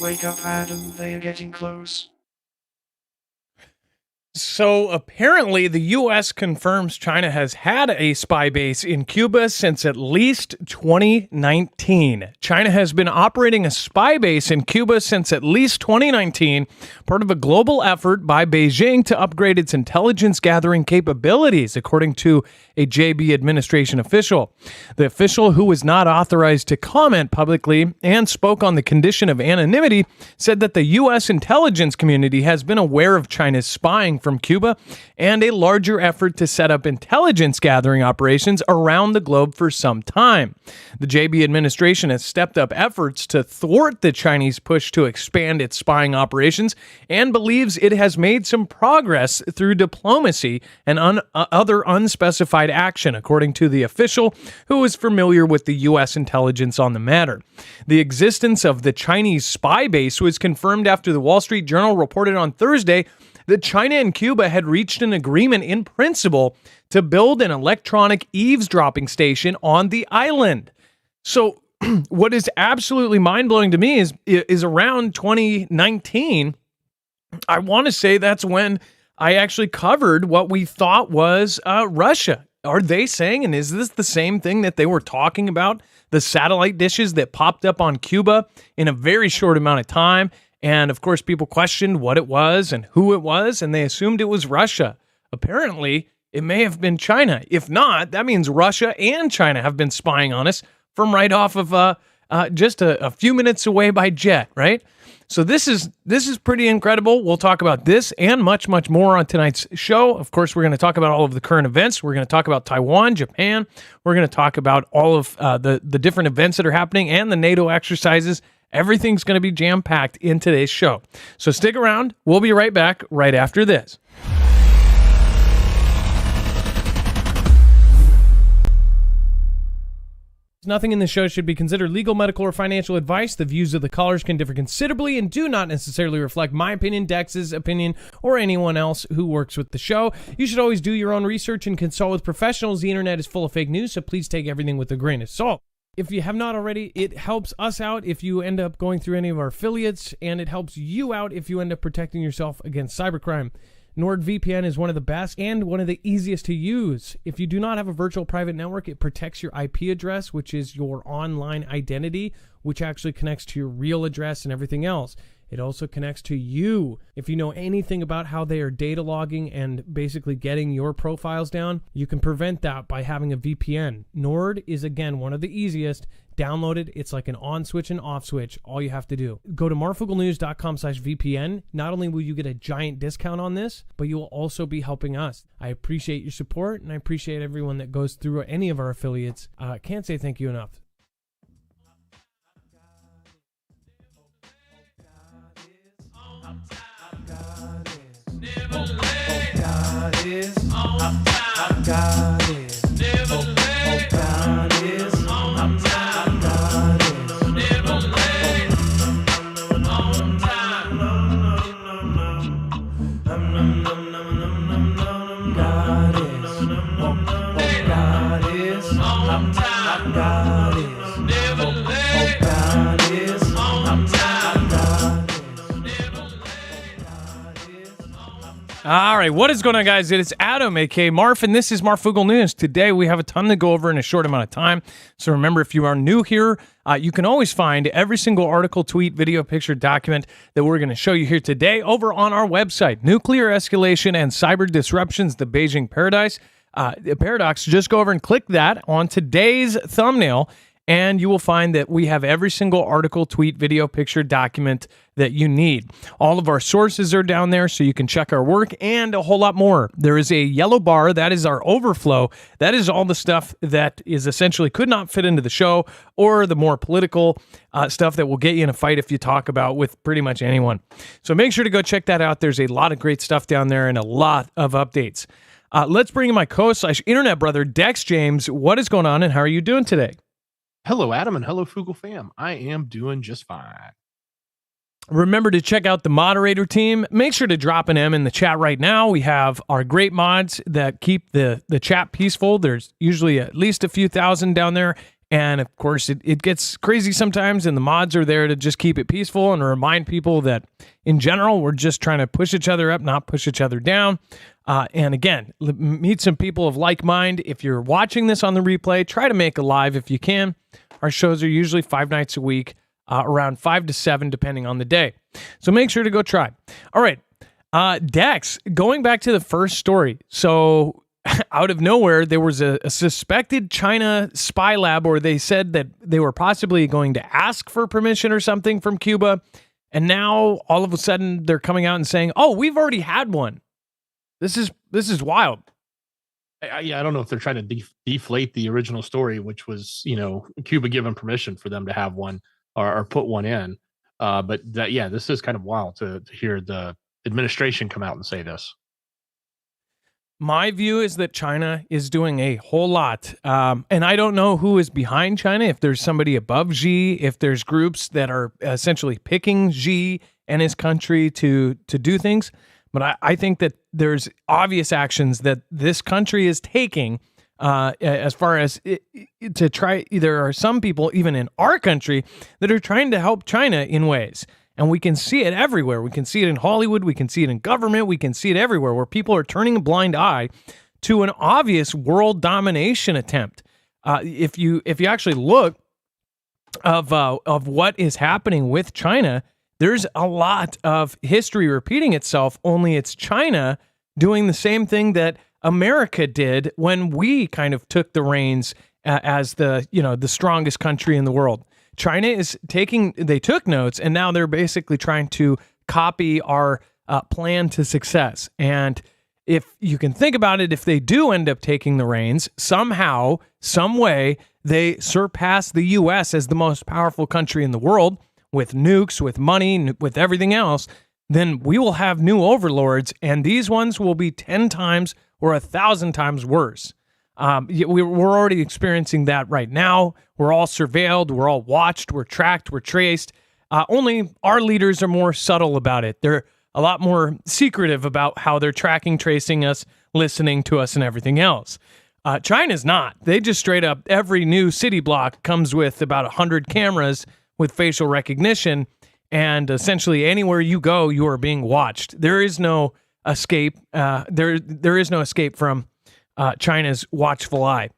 Wake up, Adam. They are getting close. So apparently the U.S. confirms China has had a spy base in Cuba since at least 2019. China has been operating a spy base in Cuba since at least 2019, part of a global effort by Beijing to upgrade its intelligence gathering capabilities, according to a JB administration official. The official, who was not authorized to comment publicly and spoke on the condition of anonymity, said that the U.S. intelligence community has been aware of China's spying from Cuba and a larger effort to set up intelligence gathering operations around the globe for some time. The JB administration has stepped up efforts to thwart the Chinese push to expand its spying operations and believes it has made some progress through diplomacy and other unspecified action, according to the official, who is familiar with the U.S. intelligence on the matter. The existence of the Chinese spy base was confirmed after the Wall Street Journal reported on Thursday that China and Cuba had reached an agreement in principle to build an electronic eavesdropping station on the island. So what is absolutely mind-blowing to me is around 2019, I want to say that's when I actually covered what we thought was Russia. Are they saying, and is this the same thing that they were talking about, the satellite dishes that popped up on Cuba in a very short amount of time? And of course, people questioned what it was and who it was, and they assumed it was Russia. Apparently, it may have been China. If not, that means Russia and China have been spying on us from right off of just a few minutes away by jet, right? So this is pretty incredible. We'll talk about this and much, much more on tonight's show. Of course, we're going to talk about all of the current events. We're going to talk about Taiwan, Japan. We're going to talk about all of the different events that are happening and the NATO exercises. Everything's going to be jam-packed in today's show. So stick around. We'll be right back right after this. Nothing in this show should be considered legal, medical, or financial advice. The views of the callers can differ considerably and do not necessarily reflect my opinion, Dex's opinion, or anyone else who works with the show. You should always do your own research and consult with professionals. The internet is full of fake news, so please take everything with a grain of salt. If you have not already, it helps us out if you end up going through any of our affiliates, and it helps you out if you end up protecting yourself against cybercrime. NordVPN is one of the best and one of the easiest to use. If you do not have a virtual private network, it protects your IP address, which is your online identity, which actually connects to your real address and everything else. It also connects to you. If you know anything about how they are data logging and basically getting your profiles down, you can prevent that by having a VPN. Nord is, again, one of the easiest. Download it. It's like an on switch and off switch. All you have to do. Go to marfooglenews.com/VPN. Not only will you get a giant discount on this, but you will also be helping us. I appreciate your support, and I appreciate everyone that goes through any of our affiliates. Can't say thank you enough. All right, what is going on, guys? It is Adam, aka Marf, and this is Marfoogle News. Today, we have a ton to go over in a short amount of time. So remember, if you are new here, you can always find every single article, tweet, video, picture, document that we're going to show you here today over on our website. Nuclear escalation and cyber disruptions, the Beijing paradox. Just go over and click that on today's thumbnail, and you will find that we have every single article, tweet, video, picture, document that you need. All of our sources are down there, so you can check our work and a whole lot more. There is a yellow bar. That is our overflow. That is all the stuff that is essentially could not fit into the show, or the more political stuff that will get you in a fight if you talk about with pretty much anyone. So make sure to go check that out. There's a lot of great stuff down there and a lot of updates. Let's bring in my co-internet brother, Dex James. What is going on, and how are you doing today? Hello, Adam, and hello, Foogle fam. I am doing just fine. Remember to check out the moderator team. Make sure to drop an M in the chat right now. We have our great mods that keep the chat peaceful. There's usually at least a few thousand down there, And of course, it gets crazy sometimes, and the mods are there to just keep it peaceful and remind people that in general, we're just trying to push each other up, not push each other down. And again, meet some people of like mind. If you're watching this on the replay, try to make a live if you can. Our shows are usually 5 nights a week, around 5 to 7, depending on the day. So make sure to go try. All right. Dex, going back to the first story. So out of nowhere, there was a suspected China spy lab, or they said that they were possibly going to ask for permission or something from Cuba. And now all of a sudden they're coming out and saying, oh, we've already had one. This is wild. Yeah, I don't know if they're trying to deflate the original story, which was, Cuba given permission for them to have one or put one in. But this is kind of wild to hear the administration come out and say this. My view is that China is doing a whole lot. And I don't know who is behind China, if there's somebody above Xi, if there's groups that are essentially picking Xi and his country to do things. But I think that there's obvious actions that this country is taking as far as to try. There are some people, even in our country, that are trying to help China in ways. And we can see it everywhere. We can see it in Hollywood. We can see it in government. We can see it everywhere where people are turning a blind eye to an obvious world domination attempt. If you actually look of what is happening with China, there's a lot of history repeating itself, only it's China doing the same thing that America did when we kind of took the reins as the strongest country in the world. China they took notes, and now they're basically trying to copy our plan to success. And if you can think about it, if they do end up taking the reins, somehow, some way, they surpass the U.S. as the most powerful country in the world, with nukes, with money, with everything else, then we will have new overlords, and these ones will be 10 times or 1,000 times worse. We're already experiencing that right now. We're all surveilled, we're all watched, we're tracked, we're traced. Only our leaders are more subtle about it. They're a lot more secretive about how they're tracking, tracing us, listening to us, and everything else. China's not. They just straight up, every new city block comes with about 100 cameras with facial recognition, and essentially anywhere you go, you are being watched. There is no escape. There is no escape from China's watchful eye.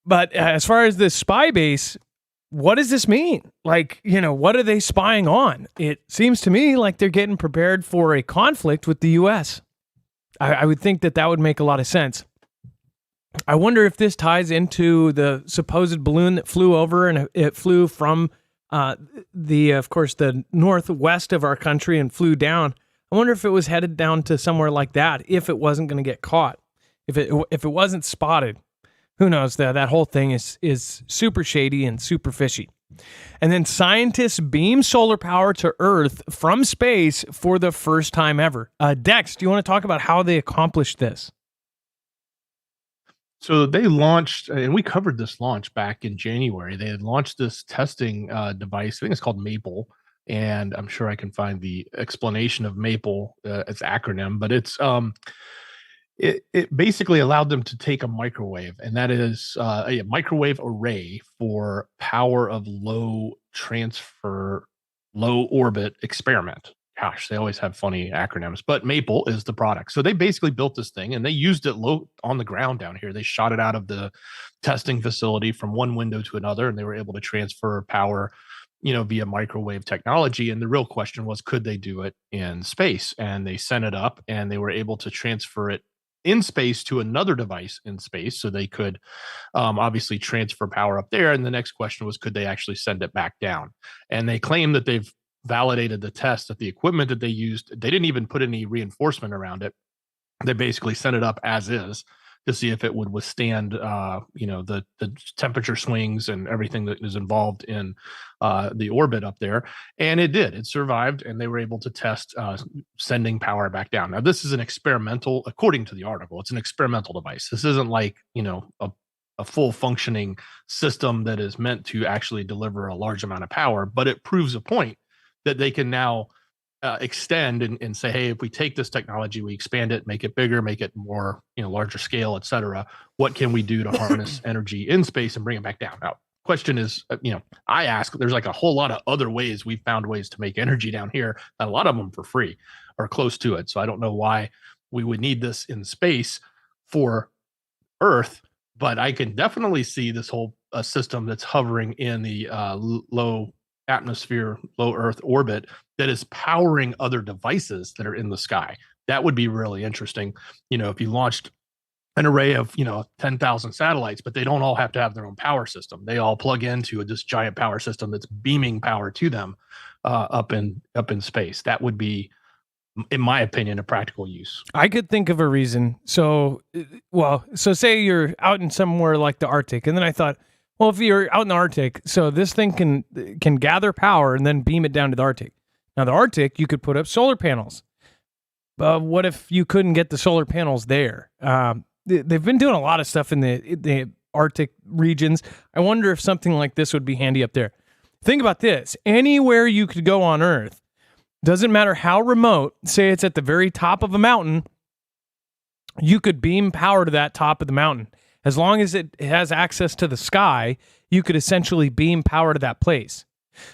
But as far as the spy base, what does this mean? Like, what are they spying on? It seems to me like they're getting prepared for a conflict with the U.S. I would think that would make a lot of sense. I wonder if this ties into the supposed balloon that flew over, and it flew from of course, the northwest of our country and flew down. I wonder if it was headed down to somewhere like that, if it wasn't going to get caught, if it wasn't spotted. Who knows? That whole thing is super shady and super fishy. And then scientists beam solar power to Earth from space for the first time ever. Dex, do you want to talk about how they accomplished this? So they launched, and we covered this launch back in January. They had launched this testing device. I think it's called Maple, and I'm sure I can find the explanation of Maple, its acronym. But it basically allowed them to take a microwave, and that is a microwave array for power of low orbit experiment. Gosh, they always have funny acronyms, but Maple is the product. So they basically built this thing, and they used it low on the ground down here. They shot it out of the testing facility from one window to another, and they were able to transfer power, via microwave technology. And the real question was, could they do it in space? And they sent it up, and they were able to transfer it in space to another device in space. So they could obviously transfer power up there. And the next question was, could they actually send it back down? And they claim that they've validated the test, that the equipment that they used, they didn't even put any reinforcement around it. They basically sent it up as is to see if it would withstand, the temperature swings and everything that is involved in the orbit up there. And it did. It survived, and they were able to test sending power back down. Now, this is an experimental, according to the article, it's an experimental device. This isn't like, a full functioning system that is meant to actually deliver a large amount of power, but it proves a point that they can now extend and say, hey, if we take this technology, we expand it, make it bigger, make it more, larger scale, et cetera, what can we do to harness energy in space and bring it back down? Now, question is, I ask, there's like a whole lot of other ways we've found ways to make energy down here, and a lot of them for free or close to it. So I don't know why we would need this in space for Earth, but I can definitely see this whole system that's hovering in the low atmosphere, low Earth orbit that is powering other devices that are in the sky. That would be really interesting. If you launched an array of 10,000 satellites, but they don't all have to have their own power system. They all plug into this giant power system that's beaming power to them up in space. That would be, in my opinion, a practical use. I could think of a reason. So say you're out in somewhere like the Arctic, and then I thought, well, if you're out in the Arctic, so this thing can gather power and then beam it down to the Arctic. Now, the Arctic, you could put up solar panels. But what if you couldn't get the solar panels there? They've been doing a lot of stuff in the Arctic regions. I wonder if something like this would be handy up there. Think about this. Anywhere you could go on Earth, doesn't matter how remote, say it's at the very top of a mountain, you could beam power to that top of the mountain. As long as it has access to the sky, you could essentially beam power to that place.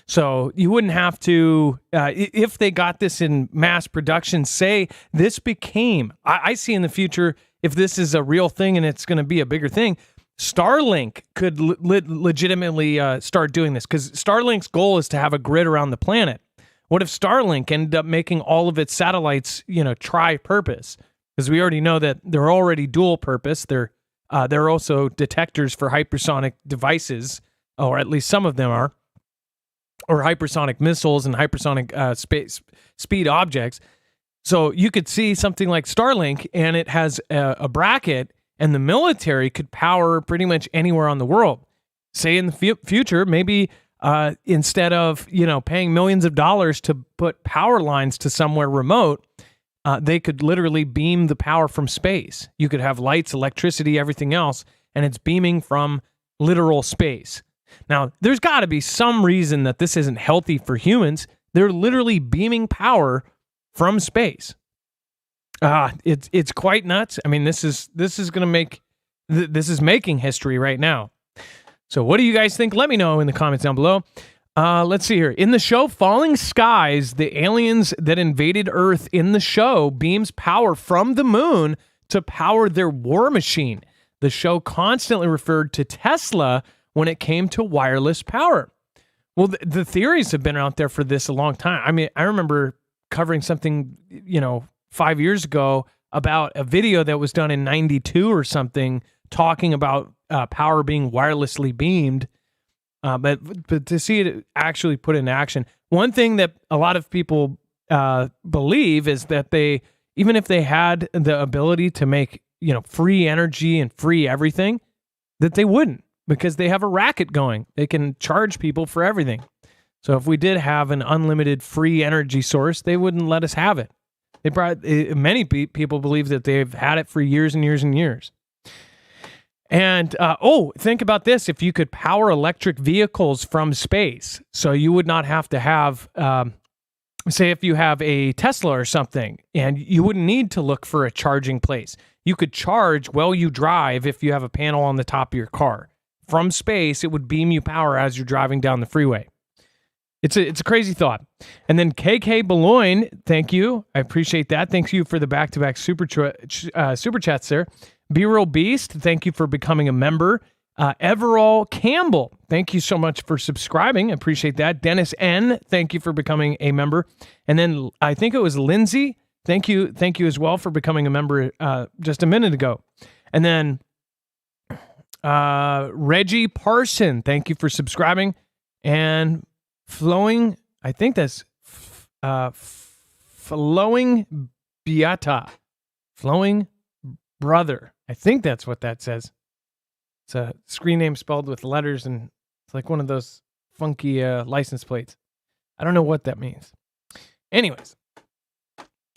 So you wouldn't have to, if they got this in mass production, say this became, I see in the future, if this is a real thing and it's going to be a bigger thing, Starlink could legitimately start doing this, because Starlink's goal is to have a grid around the planet. What if Starlink ended up making all of its satellites, tri-purpose? Because we already know that they're already dual purpose. They're also detectors for hypersonic devices, or at least some of them are, or hypersonic missiles and hypersonic space speed objects. So you could see something like Starlink, and it has a bracket, and the military could power pretty much anywhere on the world. Say in the future, maybe instead of paying millions of dollars to put power lines to somewhere remote, they could literally beam the power from space. You could have lights, electricity, everything else, and it's beaming from literal space. Now, there's got to be some reason that this isn't healthy for humans. They're literally beaming power from space. It's quite nuts. I mean, this is making history right now. So what do you guys think? Let me know in the comments down below. Let's see here. In the show Falling Skies, the aliens that invaded Earth in the show beams power from the moon to power their war machine. The show constantly referred to Tesla when it came to wireless power. Well, the theories have been out there for this a long time. I mean, I remember covering something, 5 years ago about a video that was done in 92 or something, talking about power being wirelessly beamed. But to see it actually put in action, one thing that a lot of people believe is that even if they had the ability to make, free energy and free everything, that they wouldn't, because they have a racket going. They can charge people for everything. So if we did have an unlimited free energy source, they wouldn't let us have it. Many people believe that they've had it for years and years and years. And, think about this. If you could power electric vehicles from space, so you would not have to have, say if you have a Tesla or something, and you wouldn't need to look for a charging place. You could charge while you drive if you have a panel on the top of your car. From space, it would beam you power as you're driving down the freeway. It's a crazy thought. And then KK Boulogne, thank you. I appreciate that. Thank you for the back-to-back super chats there. B-Real Beast, thank you for becoming a member. Everall Campbell, thank you so much for subscribing. I appreciate that. Dennis N, thank you for becoming a member. And then I think it was Lindsay. Thank you as well for becoming a member just a minute ago. And then Reggie Parson, thank you for subscribing. And Flowing, I think that's Flowing Beata. Flowing Brother. I think that's what that says. It's a screen name spelled with letters, and it's like one of those funky license plates. I don't know what that means. Anyways.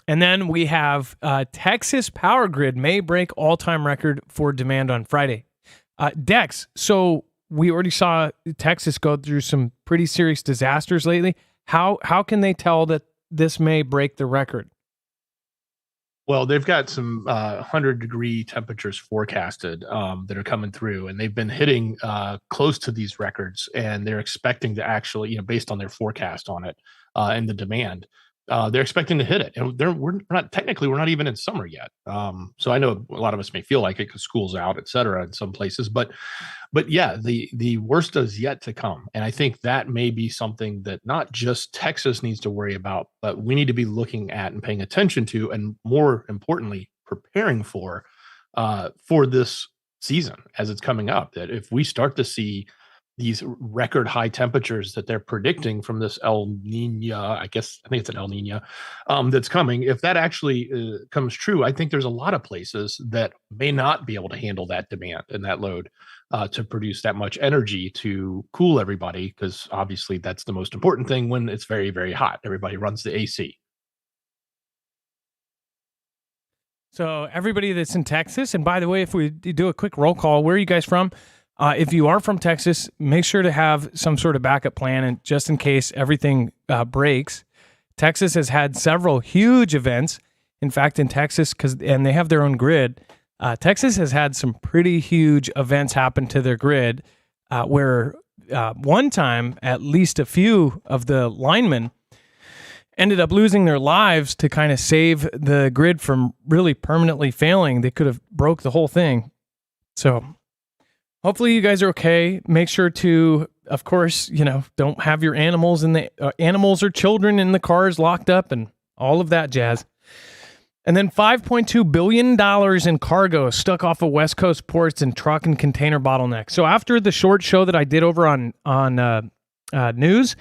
And then we have Texas Power Grid may break all-time record for demand on Friday. Dex, so we already saw Texas go through some pretty serious disasters lately. How can they tell that this may break the record? Well, they've got some 100-degree temperatures forecasted that are coming through, and they've been hitting close to these records, and they're expecting to actually, based on their forecast on it and the demand, they're expecting to hit it. And we're not even in summer yet. So I know a lot of us may feel like it because school's out, et cetera, in some places, but yeah, the worst is yet to come. And I think that may be something that not just Texas needs to worry about, but we need to be looking at and paying attention to, and more importantly, preparing for this season as it's coming up. That if we start to see these record high temperatures that they're predicting from this El Nino, I think it's an El Nino, that's coming. If that actually comes true, I think there's a lot of places that may not be able to handle that demand and that load to produce that much energy to cool everybody, because obviously that's the most important thing when it's very, very hot. Everybody runs the AC. So everybody that's in Texas, and by the way, if we do a quick roll call, where are you guys from? If you are from Texas, make sure to have some sort of backup plan, and just in case everything breaks. Texas has had several huge events. In fact, in Texas, and they have their own grid, Texas has had some pretty huge events happen to their grid, where one time, at least a few of the linemen ended up losing their lives to kind of save the grid from really permanently failing. They could have broke the whole thing. So hopefully you guys are okay. Make sure to, of course, don't have your animals animals or children in the cars locked up and all of that jazz. And then $5.2 billion in cargo stuck off of West Coast ports and truck and container bottlenecks. So after the short show that I did over on news,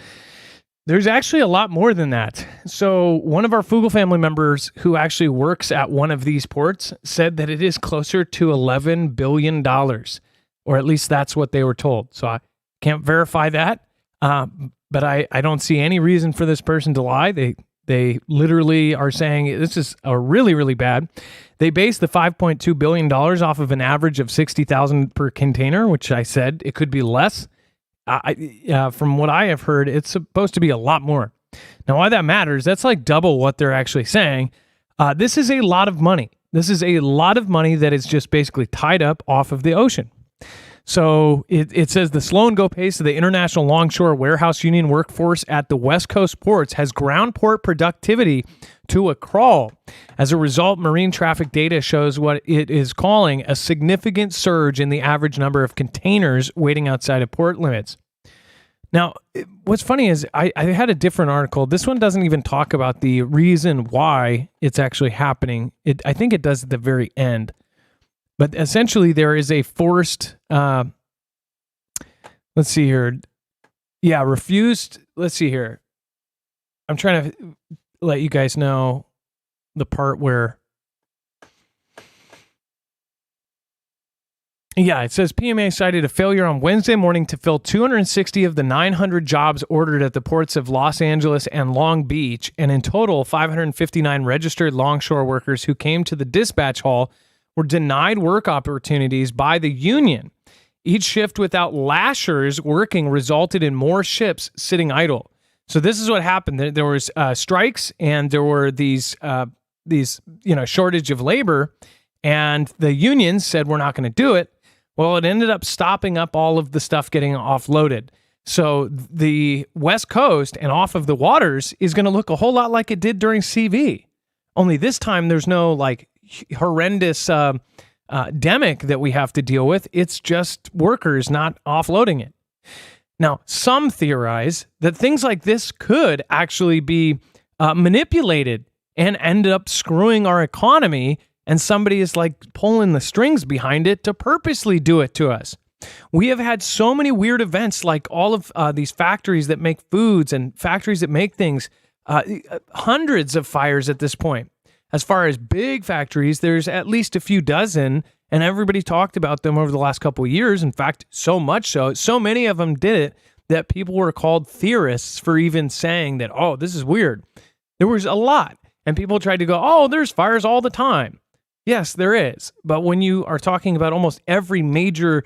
there's actually a lot more than that. So one of our Fugel family members who actually works at one of these ports said that it is closer to $11 billion, or at least that's what they were told. So I can't verify that, but I don't see any reason for this person to lie. They literally are saying this is a really, really bad. They base the $5.2 billion off of an average of $60,000 per container, which I said it could be less. From what I have heard, it's supposed to be a lot more. Now, why that matters, that's like double what they're actually saying. This is a lot of money. This is a lot of money that is just basically tied up off of the ocean. So it says the slow and go pace of the International Longshore Warehouse Union workforce at the West Coast ports has ground port productivity to a crawl. As a result, marine traffic data shows what it is calling a significant surge in the average number of containers waiting outside of port limits. Now, what's funny is I had a different article. This one doesn't even talk about the reason why it's actually happening. I think it does at the very end. But essentially, there is a forced, let's see here. Yeah, refused. Let's see here. I'm trying to let you guys know the part where, yeah, it says PMA cited a failure on Wednesday morning to fill 260 of the 900 jobs ordered at the ports of Los Angeles and Long Beach. And in total, 559 registered longshore workers who came to the dispatch hall were denied work opportunities by the union. Each shift without lashers working resulted in more ships sitting idle. So this is what happened. There was strikes, and there were these shortage of labor, and the unions said we're not going to do it. Well, it ended up stopping up all of the stuff getting offloaded. So the West Coast and off of the waters is going to look a whole lot like it did during CV. Only this time there's no horrendous demic that we have to deal with. It's just workers not offloading it. Now, some theorize that things like this could actually be manipulated and end up screwing our economy, and somebody is pulling the strings behind it to purposely do it to us. We have had so many weird events, like all of these factories that make foods and factories that make things, hundreds of fires at this point. As far as big factories, there's at least a few dozen, and everybody talked about them over the last couple of years. In fact, so much so many of them did it that people were called theorists for even saying that, oh, this is weird. There was a lot, and people tried to go, oh, there's fires all the time. Yes, there is. But when you are talking about almost every major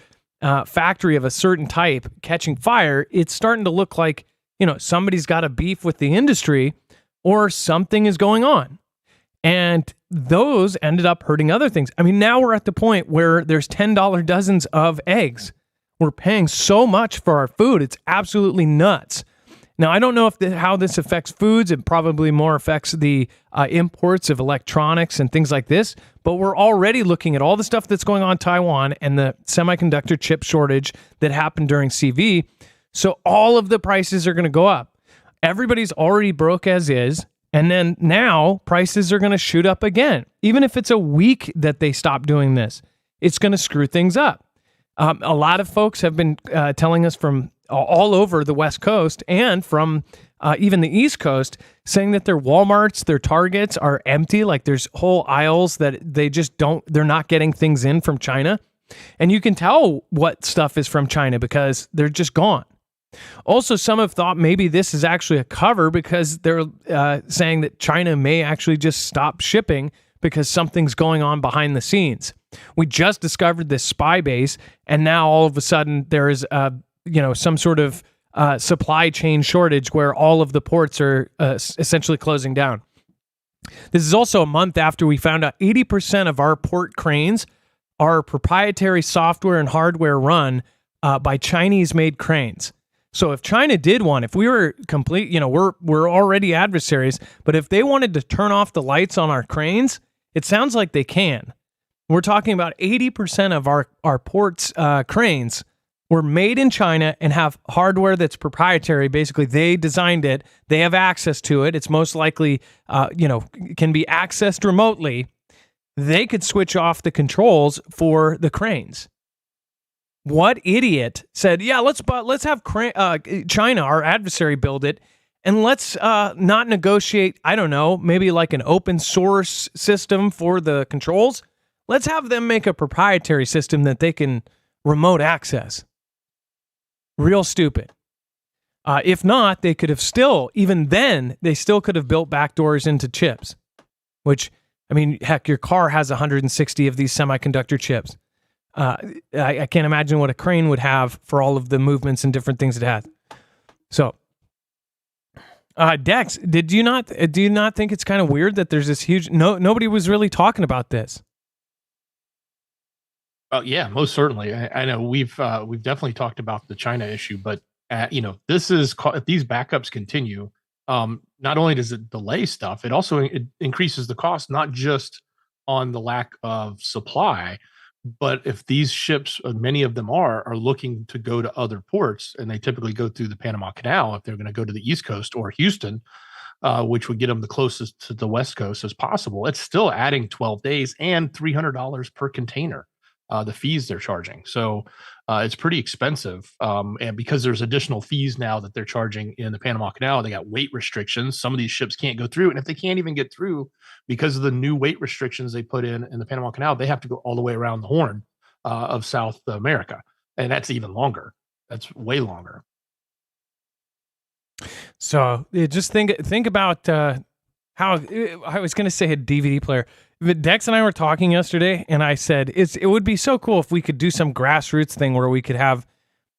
factory of a certain type catching fire, it's starting to look like, somebody's got a beef with the industry. or something is going on. And those ended up hurting other things. I mean, now we're at the point where there's $10 dozens of eggs. We're paying so much for our food. It's absolutely nuts. Now, I don't know how this affects foods. It probably more affects the imports of electronics and things like this. But we're already looking at all the stuff that's going on in Taiwan and the semiconductor chip shortage that happened during CV. So all of the prices are going to go up. Everybody's already broke as is. And then now prices are going to shoot up again. Even if it's a week that they stop doing this, it's going to screw things up. A lot of folks have been telling us from all over the West Coast and from even the East Coast saying that their Walmarts, their Targets are empty. Like there's whole aisles that they're not getting things in from China. And you can tell what stuff is from China because they're just gone. Also, some have thought maybe this is actually a cover because they're saying that China may actually just stop shipping because something's going on behind the scenes. We just discovered this spy base, and now all of a sudden there is some sort of supply chain shortage where all of the ports are essentially closing down. This is also a month after we found out 80% of our port cranes are proprietary software and hardware run by Chinese-made cranes. So if China did one, if we were complete, we're already adversaries, but if they wanted to turn off the lights on our cranes, it sounds like they can. We're talking about 80% of our ports cranes were made in China and have hardware that's proprietary. Basically, they designed it. They have access to it. It's most likely, can be accessed remotely. They could switch off the controls for the cranes. What idiot said, yeah, let's have China, our adversary, build it, and let's not negotiate, I don't know, maybe like an open source system for the controls. Let's have them make a proprietary system that they can remote access. Real stupid. If not, they could have even then, they still could have built backdoors into chips, which, I mean, heck, your car has 160 of these semiconductor chips. I can't imagine what a crane would have for all of the movements and different things it has. So, Dex, do you not think it's kind of weird that there's this huge? Nobody was really talking about this. Yeah, most certainly. I know we've definitely talked about the China issue, but this is if these backups continue. Not only does it delay stuff, it also increases the cost, not just on the lack of supply. But if these ships, many of them are looking to go to other ports, and they typically go through the Panama Canal if they're going to go to the East Coast or Houston, which would get them the closest to the West Coast as possible, it's still adding 12 days and $300 per container, the fees they're charging. So it's pretty expensive. And because there's additional fees now that they're charging in the Panama Canal, they got weight restrictions. Some of these ships can't go through. And if they can't even get through because of the new weight restrictions they put in the Panama Canal, they have to go all the way around the Horn of South America. And that's even longer. That's way longer. So just think about how I was going to say a DVD player. Dex and I were talking yesterday, and I said it would be so cool if we could do some grassroots thing where we could have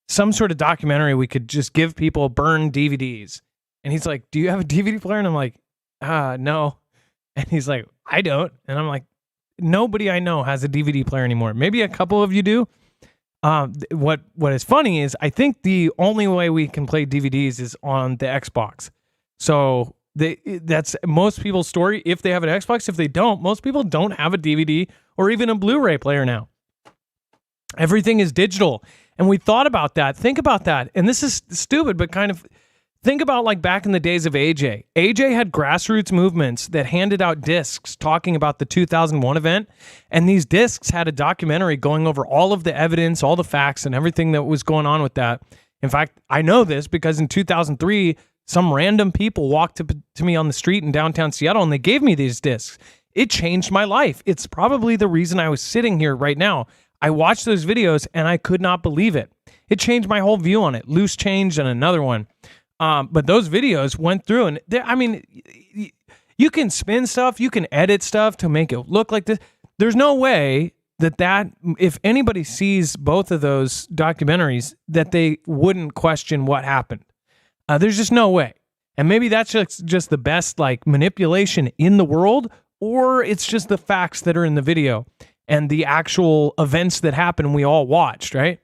some sort of documentary. We could just give people burned DVDs. And he's like, "Do you have a DVD player?" And I'm like, no. And he's like, "I don't." And I'm like, nobody I know has a DVD player anymore. Maybe a couple of you do. What is funny is I think the only way we can play DVDs is on the Xbox. So that's most people's story if they have an Xbox. If they don't, most people don't have a DVD or even a Blu-ray player now. Everything is digital. And we thought about that. Think about that. And this is stupid, but kind of think about like back in the days of AJ. AJ had grassroots movements that handed out discs talking about the 2001 event. And these discs had a documentary going over all of the evidence, all the facts, and everything that was going on with that. In fact, I know this because in 2003, some random people walked to me on the street in downtown Seattle and they gave me these discs. It changed my life. It's probably the reason I was sitting here right now. I watched those videos and I could not believe it. It changed my whole view on it. Loose Change and another one. But those videos went through and you can spin stuff, you can edit stuff to make it look like this. There's no way that if anybody sees both of those documentaries, that they wouldn't question what happened. There's just no way. And maybe that's just the best like manipulation in the world, or it's just the facts that are in the video and the actual events that happened we all watched, right?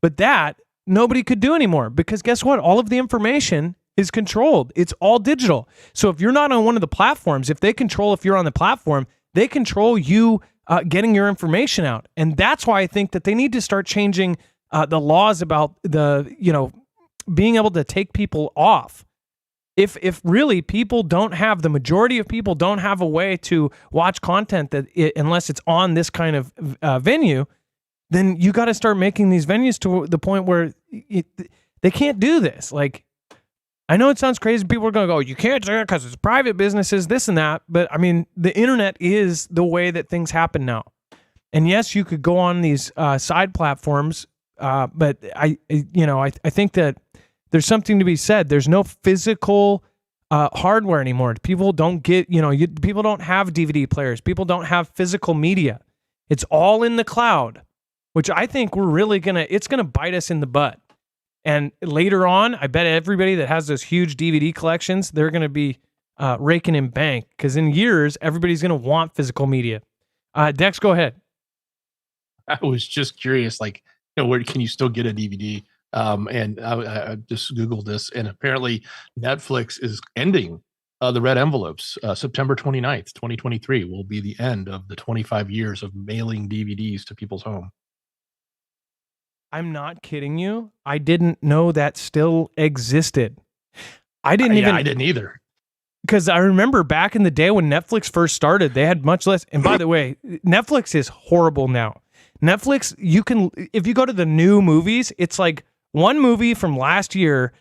But that nobody could do anymore because guess what? All of the information is controlled. It's all digital. So if you're not on one of the platforms, if they control if you're on the platform, they control you getting your information out. And that's why I think that they need to start changing the laws about being able to take people off. If really people don't have, the majority of people don't have a way to watch content unless it's on this kind of venue, then you got to start making these venues to the point where they can't do this. Like, I know it sounds crazy. People are going to go, you can't do it because it's private businesses, this and that. But I mean, the internet is the way that things happen now. And yes, you could go on these side platforms, but I think that there's something to be said. There's no physical hardware anymore. People don't get, people don't have DVD players. People don't have physical media. It's all in the cloud, which I think it's going to bite us in the butt. And later on, I bet everybody that has those huge DVD collections, they're going to be raking in bank because in years, everybody's going to want physical media. Dex, go ahead. I was just curious, like, where can you still get a DVD? And I just Googled this, and apparently Netflix is ending the red envelopes. September 29th, 2023 will be the end of the 25 years of mailing DVDs to people's home. I'm not kidding you. I didn't know that still existed. I didn't either. Because I remember back in the day when Netflix first started, they had much less. And by the way, Netflix is horrible now. Netflix, if you go to the new movies, it's like one movie from last year,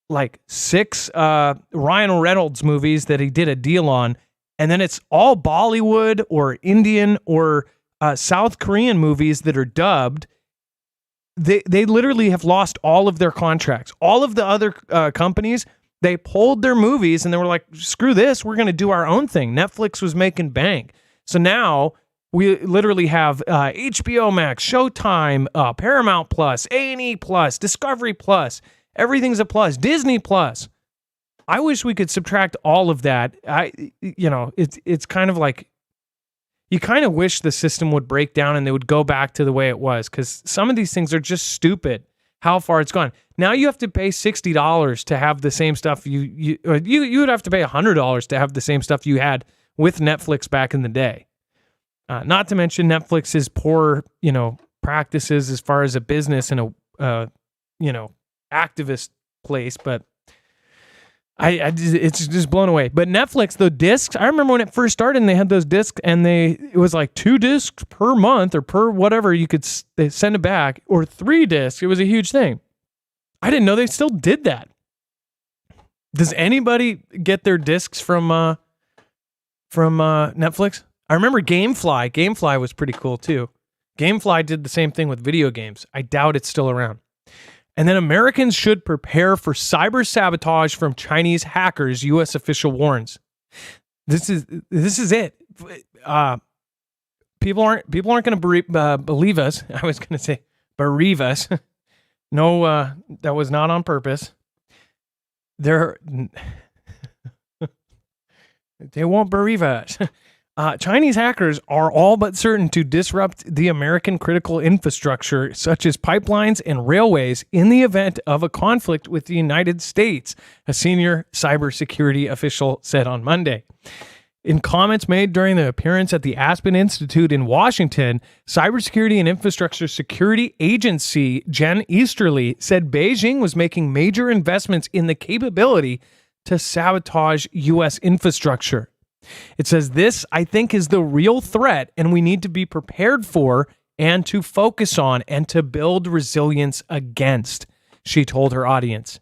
like 6 Ryan Reynolds movies that he did a deal on, and then it's all Bollywood or Indian or South Korean movies that are dubbed. They literally have lost all of their contracts. All of the other companies, they pulled their movies and they were like, screw this, we're going to do our own thing. Netflix was making bank. So now we literally have HBO Max, Showtime, Paramount Plus, A&E Plus, Discovery Plus. Everything's a plus. Disney Plus. I wish we could subtract all of that. It's kind of like, you kind of wish the system would break down and they would go back to the way it was, because some of these things are just stupid how far it's gone. Now you have to pay $60 to have the same stuff you would have to pay $100 to have the same stuff you had with Netflix back in the day. Not to mention Netflix's poor, practices as far as a business and a activist place, but it's just blown away. But Netflix, the discs, I remember when it first started and they had those discs and it was like 2 discs per month or per whatever they send it back, or 3 discs. It was a huge thing. I didn't know they still did that. Does anybody get their discs from Netflix? I remember Gamefly. Gamefly was pretty cool too. Gamefly did the same thing with video games. I doubt it's still around. And then Americans should prepare for cyber sabotage from Chinese hackers, U.S. official warns. This is it. People aren't going to believe us. I was going to say bereave us. No, that was not on purpose. They won't bereave us. Chinese hackers are all but certain to disrupt the American critical infrastructure, such as pipelines and railways, in the event of a conflict with the United States, a senior cybersecurity official said on Monday. In comments made during the appearance at the Aspen Institute in Washington, Cybersecurity and Infrastructure Security Agency Jen Easterly said Beijing was making major investments in the capability to sabotage U.S. infrastructure. It says, this, I think, is the real threat, and we need to be prepared for and to focus on and to build resilience against, she told her audience.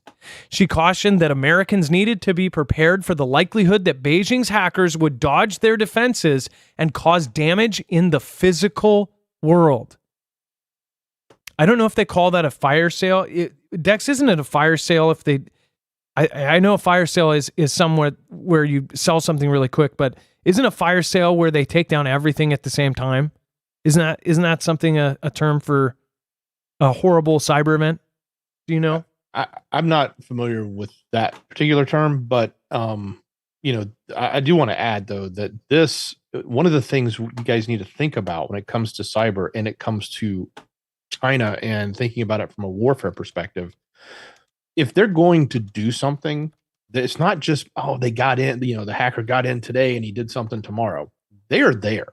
She cautioned that Americans needed to be prepared for the likelihood that Beijing's hackers would dodge their defenses and cause damage in the physical world. I don't know if they call that a fire sale. Dex, isn't it a fire sale if they... I know a fire sale is somewhere where you sell something really quick, but isn't a fire sale where they take down everything at the same time? Isn't that something a term for a horrible cyber event? Do you know? I'm not familiar with that particular term, but I do want to add though that this one of the things you guys need to think about when it comes to cyber and it comes to China and thinking about it from a warfare perspective. If they're going to do something, that it's not just, oh, they got in, the hacker got in today and he did something tomorrow. They are there.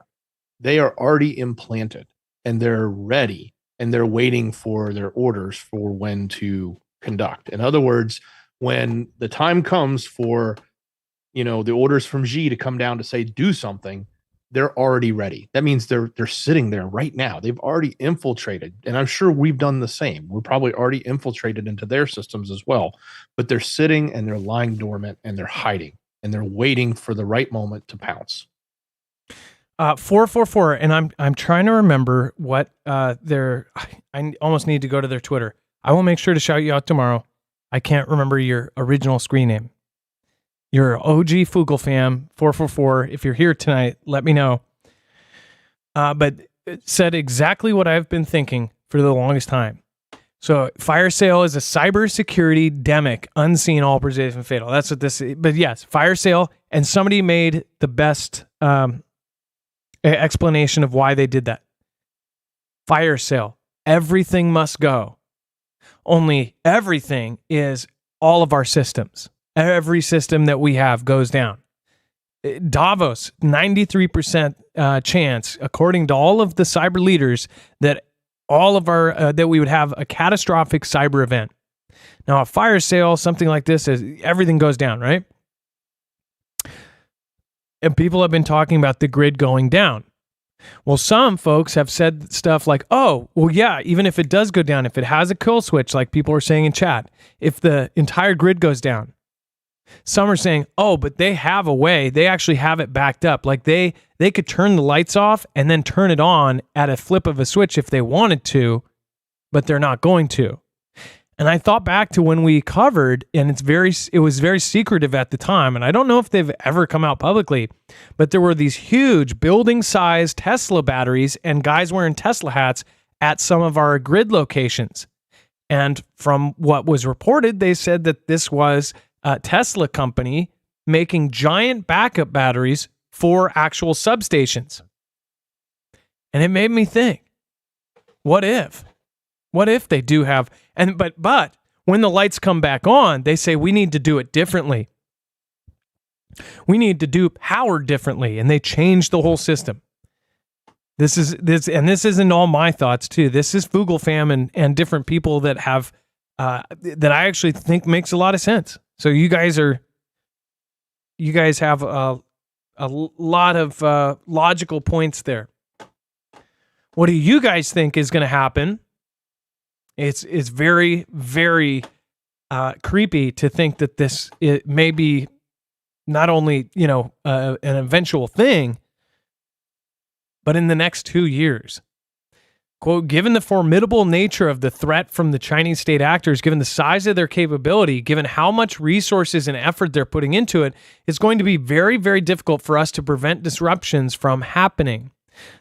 They are already implanted and they're ready and they're waiting for their orders for when to conduct. In other words, when the time comes for, the orders from Xi to come down to say, do something, they're already ready. That means they're sitting there right now. They've already infiltrated. And I'm sure we've done the same. We're probably already infiltrated into their systems as well. But they're sitting and they're lying dormant and they're hiding and they're waiting for the right moment to pounce. 444, and I'm trying to remember what I almost need to go to their Twitter. I will make sure to shout you out tomorrow. I can't remember your original screen name. You're OG Foogle fam, 444. If you're here tonight, let me know. But it said exactly what I've been thinking for the longest time. So fire sale is a cybersecurity demic, unseen, all pervasive, fatal. That's what this is. But yes, fire sale, and somebody made the best explanation of why they did that. Fire sale. Everything must go. Only everything is all of our systems. Every system that we have goes down. Davos, 93% chance, according to all of the cyber leaders, that all of our that we would have a catastrophic cyber event. Now, a fire sale, something like this, is everything goes down, right? And people have been talking about the grid going down. Well, some folks have said stuff like, oh, well, yeah, even if it does go down, if it has a kill switch, like people are saying in chat, if the entire grid goes down. Some are saying, oh, but they have a way. They actually have it backed up. Like they could turn the lights off and then turn it on at a flip of a switch if they wanted to, but they're not going to. And I thought back to when we covered, and it was very secretive at the time, and I don't know if they've ever come out publicly, but there were these huge building-sized Tesla batteries and guys wearing Tesla hats at some of our grid locations. And from what was reported, they said that this was a Tesla company making giant backup batteries for actual substations. And it made me think, what if? What if they do have, but when the lights come back on, they say we need to do it differently. We need to do power differently, and they change the whole system. This isn't all my thoughts too. This is Foogle fam and different people that have that I actually think makes a lot of sense. So you guys have a lot of logical points there. What do you guys think is going to happen? It's very, very creepy to think that it may be not only an eventual thing, but in the next 2 years. Quote, given the formidable nature of the threat from the Chinese state actors, given the size of their capability, given how much resources and effort they're putting into it, it's going to be very, very difficult for us to prevent disruptions from happening.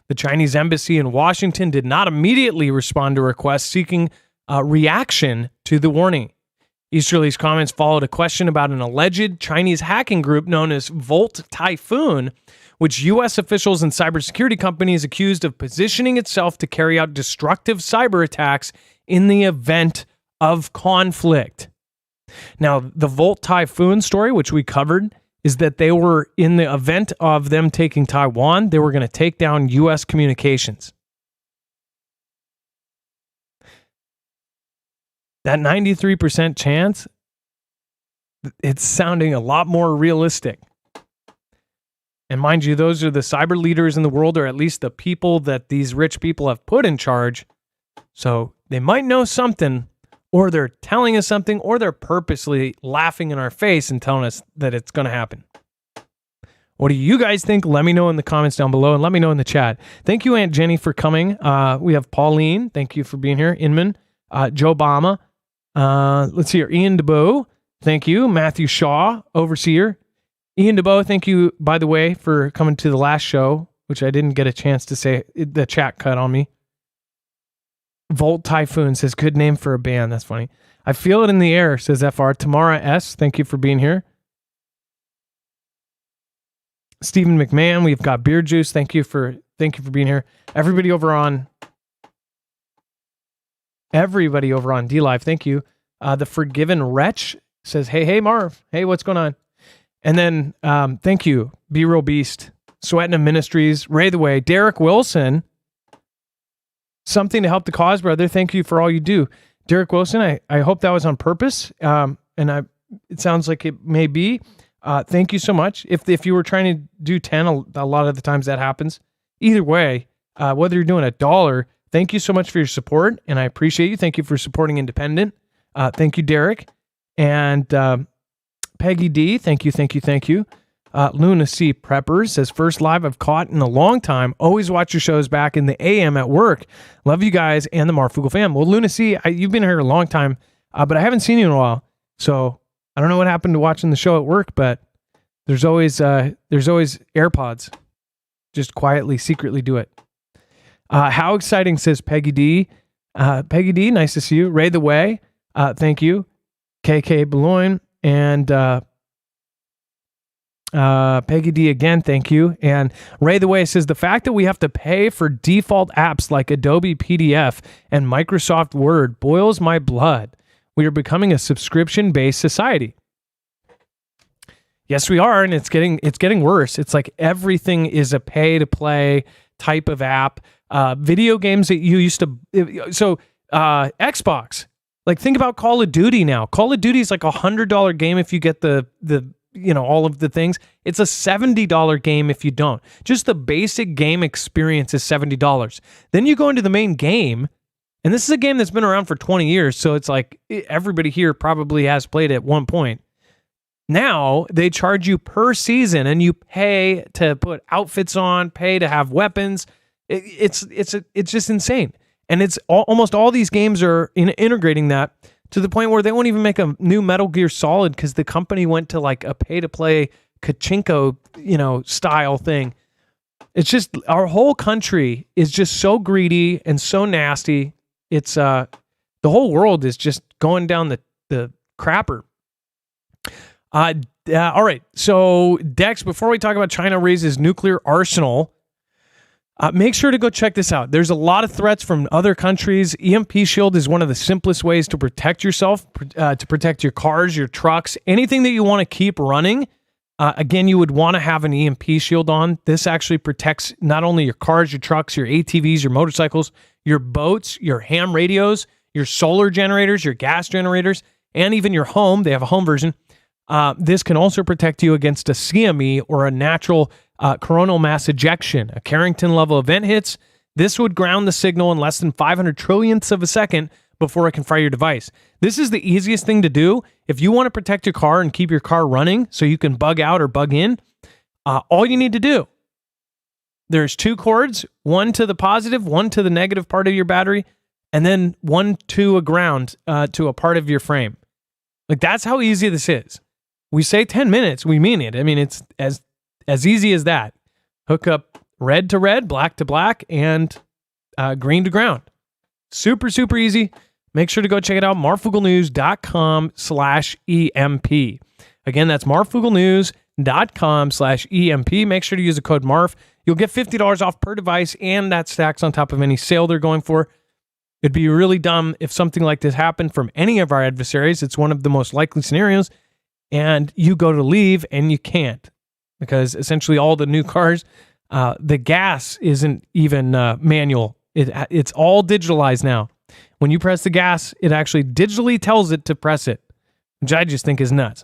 The Chinese embassy in Washington did not immediately respond to requests seeking reaction to the warning. Easterly's comments followed a question about an alleged Chinese hacking group known as Volt Typhoon, which U.S. officials and cybersecurity companies accused of positioning itself to carry out destructive cyber attacks in the event of conflict. Now, the Volt Typhoon story, which we covered, is that they were, in the event of them taking Taiwan, they were going to take down U.S. communications. That 93% chance, it's sounding a lot more realistic. And mind you, those are the cyber leaders in the world, or at least the people that these rich people have put in charge. So they might know something, or they're telling us something, or they're purposely laughing in our face and telling us that it's going to happen. What do you guys think? Let me know in the comments down below, and let me know in the chat. Thank you, Aunt Jenny, for coming. We have Pauline. Thank you for being here. Inman. Joe Obama. Let's see here. Ian DeBow. Thank you. Matthew Shaw, Overseer. Ian DeBow, thank you, by the way, for coming to the last show, which I didn't get a chance to say. The chat cut on me. Volt Typhoon says, good name for a band. That's funny. I feel it in the air, says FR. Tamara S, thank you for being here. Stephen McMahon, we've got Beer Juice. Thank you for being here. Everybody over on D Live, thank you. The Forgiven Wretch says, hey Marv. Hey, what's going on? And then thank you, Be Real Beast, Sweatin' Ministries, Ray the Way, Derek Wilson. Something to help the cause, brother. Thank you for all you do. Derek Wilson, I hope that was on purpose. It sounds like it may be. Thank you so much. If you were trying to do 10, a lot of the times that happens. Either way, whether you're doing $1, thank you so much for your support, and I appreciate you. Thank you for supporting independent. Thank you, Derek. And Peggy D, thank you. Luna C. Preppers says, first live I've caught in a long time. Always watch your shows back in the AM at work. Love you guys and the Marfoogle fam. Well, Luna C., you've been here a long time, but I haven't seen you in a while. So I don't know what happened to watching the show at work, but there's always AirPods. Just quietly, secretly do it. How exciting, says Peggy D. Peggy D, nice to see you. Ray the Way, thank you. KK Boulogne and Peggy D again, thank you. And Ray the Way says, the fact that we have to pay for default apps like Adobe PDF and Microsoft Word boils my blood. We are becoming a subscription-based society. Yes, we are, and it's getting worse. It's like everything is a pay-to-play type of app. Video games that you used to... Xbox. Like, think about Call of Duty now. Call of Duty is like $100 game if you get the all of the things. It's a $70 game if you don't. Just the basic game experience is $70. Then you go into the main game, and this is a game that's been around for 20 years, so it's like everybody here probably has played it at one point. Now they charge you per season, and you pay to put outfits on, pay to have weapons. It's just insane. And it's almost all these games are integrating that to the point where they won't even make a new Metal Gear Solid because the company went to like a pay-to-play Kachinko, style thing. It's just, our whole country is just so greedy and so nasty. It's the whole world is just going down the crapper. All right. So Dex, before we talk about China raises nuclear arsenal, make sure to go check this out. There's a lot of threats from other countries. EMP shield is one of the simplest ways to protect yourself, to protect your cars, your trucks, anything that you want to keep running. Again, you would want to have an EMP shield on. This actually protects not only your cars, your trucks, your ATVs, your motorcycles, your boats, your ham radios, your solar generators, your gas generators, and even your home. They have a home version. This can also protect you against a CME or a natural coronal mass ejection. A Carrington level event hits. This would ground the signal in less than 500 trillionths of a second before it can fry your device. This is the easiest thing to do. If you want to protect your car and keep your car running so you can bug out or bug in, all you need to do, there's two cords, one to the positive, one to the negative part of your battery, and then one to a ground to a part of your frame. Like, that's how easy this is. We say 10 minutes, we mean it. I mean, it's as easy as that. Hook up red to red, black to black, and green to ground. Super, super easy. Make sure to go check it out. marfugglenews.com/EMP. Again, that's marfugglenews.com/EMP. Make sure to use the code MARF. You'll get $50 off per device, and that stacks on top of any sale they're going for. It'd be really dumb if something like this happened from any of our adversaries. It's one of the most likely scenarios, and you go to leave and you can't, because essentially all the new cars, the gas isn't even manual. It's all digitalized now. When you press the gas, it actually digitally tells it to press it, which I just think is nuts.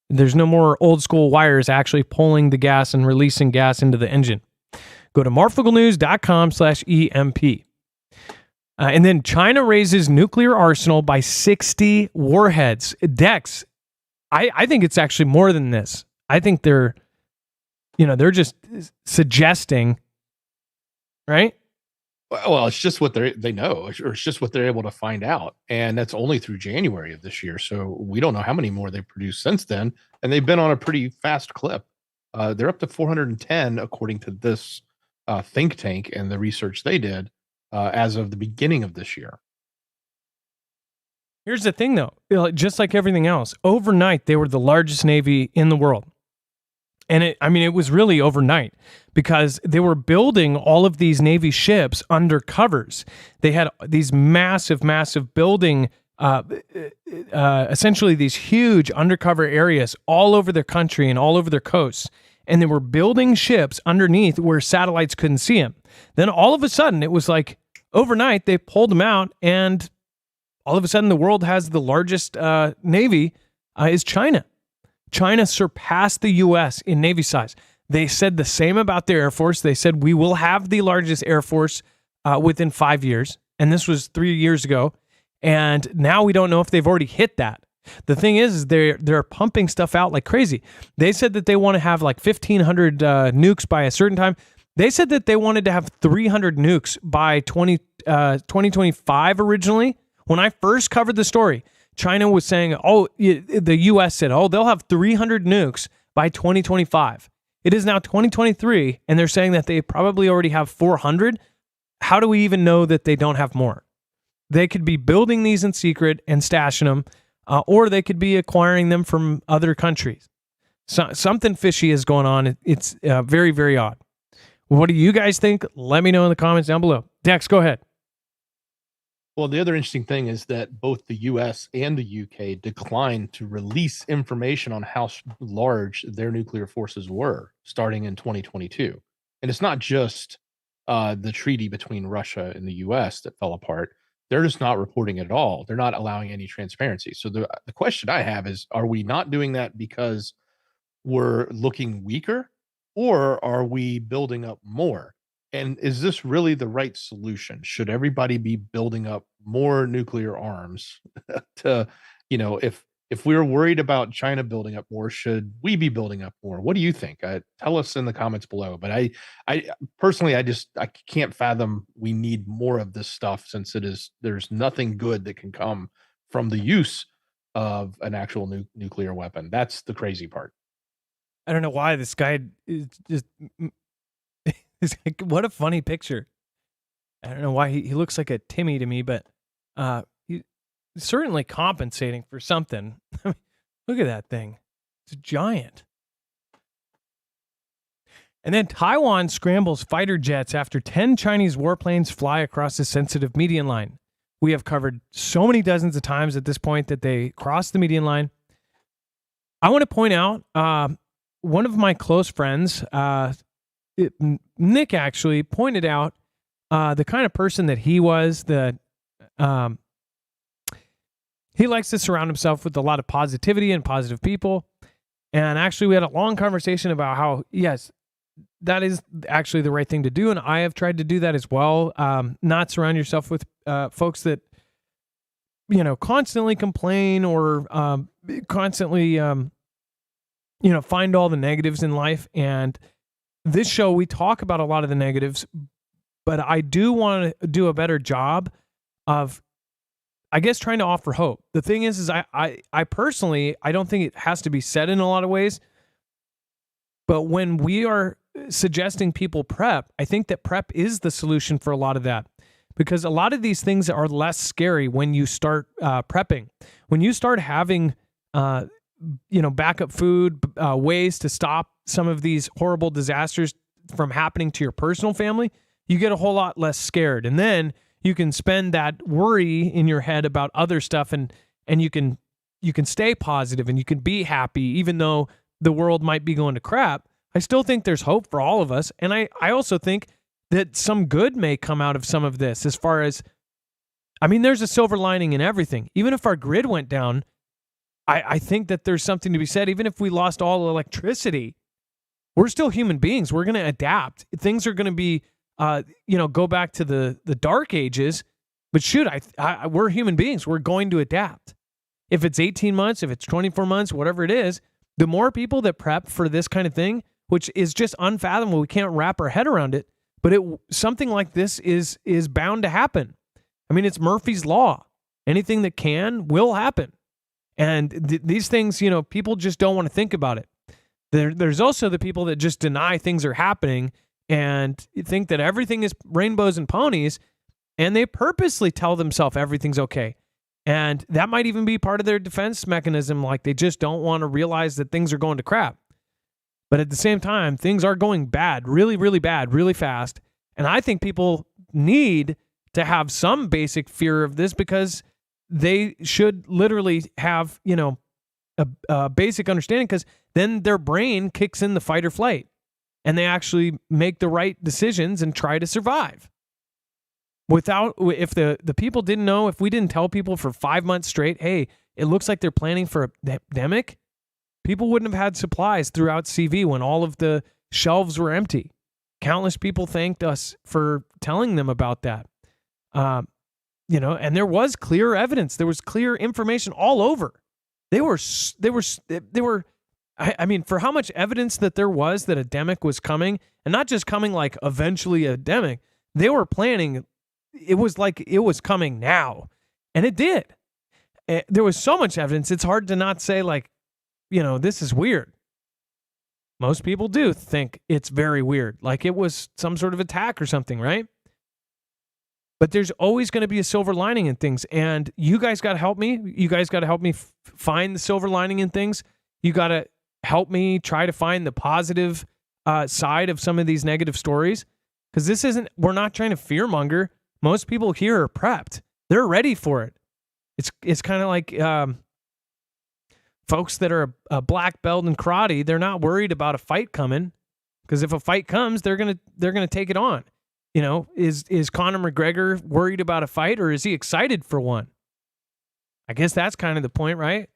There's no more old school wires actually pulling the gas and releasing gas into the engine. Go to marfugglenews.com/EMP. And then China raises nuclear arsenal by 60 warheads. Dex, I think it's actually more than this. I think they're just suggesting, right? Well, it's just what they know, or it's just what they're able to find out. And that's only through January of this year. So we don't know how many more they've produced since then. And they've been on a pretty fast clip. They're up to 410, according to this think tank and the research they did. as of the beginning of this year. Here's the thing, though. Just like everything else, overnight, they were the largest Navy in the world. And it was really overnight because they were building all of these Navy ships under covers. They had these massive building, essentially these huge undercover areas all over their country and all over their coasts. And they were building ships underneath where satellites couldn't see them. Then all of a sudden, it was like overnight, they pulled them out, and all of a sudden, the world has the largest Navy is China. China surpassed the U.S. in Navy size. They said the same about their Air Force. They said, we will have the largest Air Force within 5 years. And this was 3 years ago. And now we don't know if they've already hit that. The thing is they're pumping stuff out like crazy. They said that they want to have like 1,500 nukes by a certain time. They said that they wanted to have 300 nukes by 2025 originally. When I first covered the story, China was saying, the U.S. said, they'll have 300 nukes by 2025. It is now 2023, and they're saying that they probably already have 400. How do we even know that they don't have more? They could be building these in secret and stashing them, or they could be acquiring them from other countries. Something fishy is going on. It's very, very odd. What do you guys think? Let me know in the comments down below. Dex, go ahead. Well, the other interesting thing is that both the U.S. and the U.K. declined to release information on how large their nuclear forces were starting in 2022. And it's not just the treaty between Russia and the U.S. that fell apart. They're just not reporting it at all. They're not allowing any transparency. So the question I have is, are we not doing that because we're looking weaker, or are we building up more? And is this really the right solution? Should everybody be building up more nuclear arms to, if we're worried about China building up more, should we be building up more? What do you think? Tell us in the comments below. But I personally, I can't fathom we need more of this stuff, since there's nothing good that can come from the use of an actual nuclear weapon. That's the crazy part. I don't know why this guy is just... What a funny picture. I don't know why he looks like a Timmy to me, but he's certainly compensating for something. Look at that thing. It's a giant. And then Taiwan scrambles fighter jets after 10 Chinese warplanes fly across the sensitive median line. We have covered so many dozens of times at this point that they crossed the median line. I want to point out one of my close friends, Nick, actually pointed out the kind of person that he was, that he likes to surround himself with a lot of positivity and positive people. And actually, we had a long conversation about how, yes, that is actually the right thing to do. And I have tried to do that as well. Not surround yourself with folks that, constantly complain or constantly, find all the negatives in life. And this show, we talk about a lot of the negatives, but I do want to do a better job of, I guess, trying to offer hope. The thing is I personally, I don't think it has to be said in a lot of ways, but when we are suggesting people prep, I think that prep is the solution for a lot of that, because a lot of these things are less scary when you start prepping. When you start having, backup food, ways to stop some of these horrible disasters from happening to your personal family, you get a whole lot less scared. And then you can spend that worry in your head about other stuff, and you can stay positive and you can be happy, even though the world might be going to crap. I still think there's hope for all of us. And I also think that some good may come out of some of this, as far as, there's a silver lining in everything. Even if our grid went down, I think that there's something to be said. Even if we lost all electricity, we're still human beings. We're going to adapt. Things are going to be, go back to the dark ages. But shoot, we're human beings. We're going to adapt. If it's 18 months, if it's 24 months, whatever it is, the more people that prep for this kind of thing, which is just unfathomable, we can't wrap our head around it. But something like this is bound to happen. It's Murphy's Law. Anything that can will happen. And these things, people just don't want to think about it. There's also the people that just deny things are happening and think that everything is rainbows and ponies. And they purposely tell themselves everything's okay. And that might even be part of their defense mechanism. Like they just don't want to realize that things are going to crap. But at the same time, things are going bad, really, really bad, really fast. And I think people need to have some basic fear of this because they should literally have, a basic understanding, because then their brain kicks in the fight or flight and they actually make the right decisions and try to survive. If the people didn't know, if we didn't tell people for 5 months straight, hey, it looks like they're planning for a pandemic, people wouldn't have had supplies throughout CV when all of the shelves were empty. Countless people thanked us for telling them about that. And there was clear evidence. There was clear information all over. They were, I mean, for how much evidence that there was that a demic was coming, and not just coming like eventually a demic, they were planning. It was like it was coming now. And it did. There was so much evidence. It's hard to not say like, this is weird. Most people do think it's very weird. Like it was some sort of attack or something, right? But there's always going to be a silver lining in things. And you guys got to help me. You guys got to help me find the silver lining in things. You got to help me try to find the positive side of some of these negative stories. Because we're not trying to fearmonger. Most people here are prepped. They're ready for it. It's kind of like folks that are a black belt in karate. They're not worried about a fight coming, because if a fight comes, they're gonna take it on. Is Conor McGregor worried about a fight, or is he excited for one? I guess that's kind of the point, right?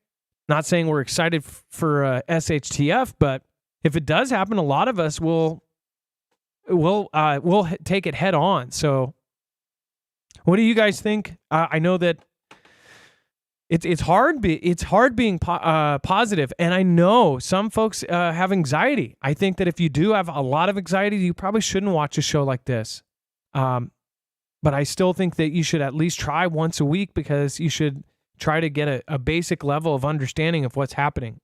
Not saying we're excited for SHTF, but if it does happen, a lot of us will take it head on. So, what do you guys think? I know that it's hard. It's hard being positive, and I know some folks have anxiety. I think that if you do have a lot of anxiety, you probably shouldn't watch a show like this. But I still think that you should at least try once a week, because you should try to get a basic level of understanding of what's happening.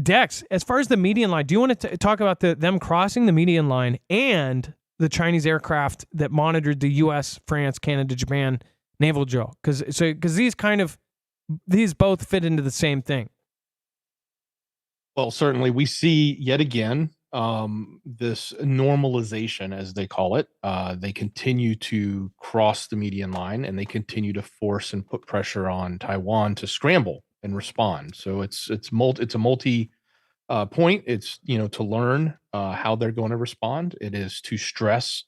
Dex, as far as the median line, do you want to talk about them crossing the median line and the Chinese aircraft that monitored the U.S., France, Canada, Japan naval drill? Because these both fit into the same thing. Well, certainly we see yet again this normalization, as they call it. They continue to cross the median line, and they continue to force and put pressure on Taiwan to scramble and respond. So it's a multi point. It's to learn how they're going to respond. It is to stress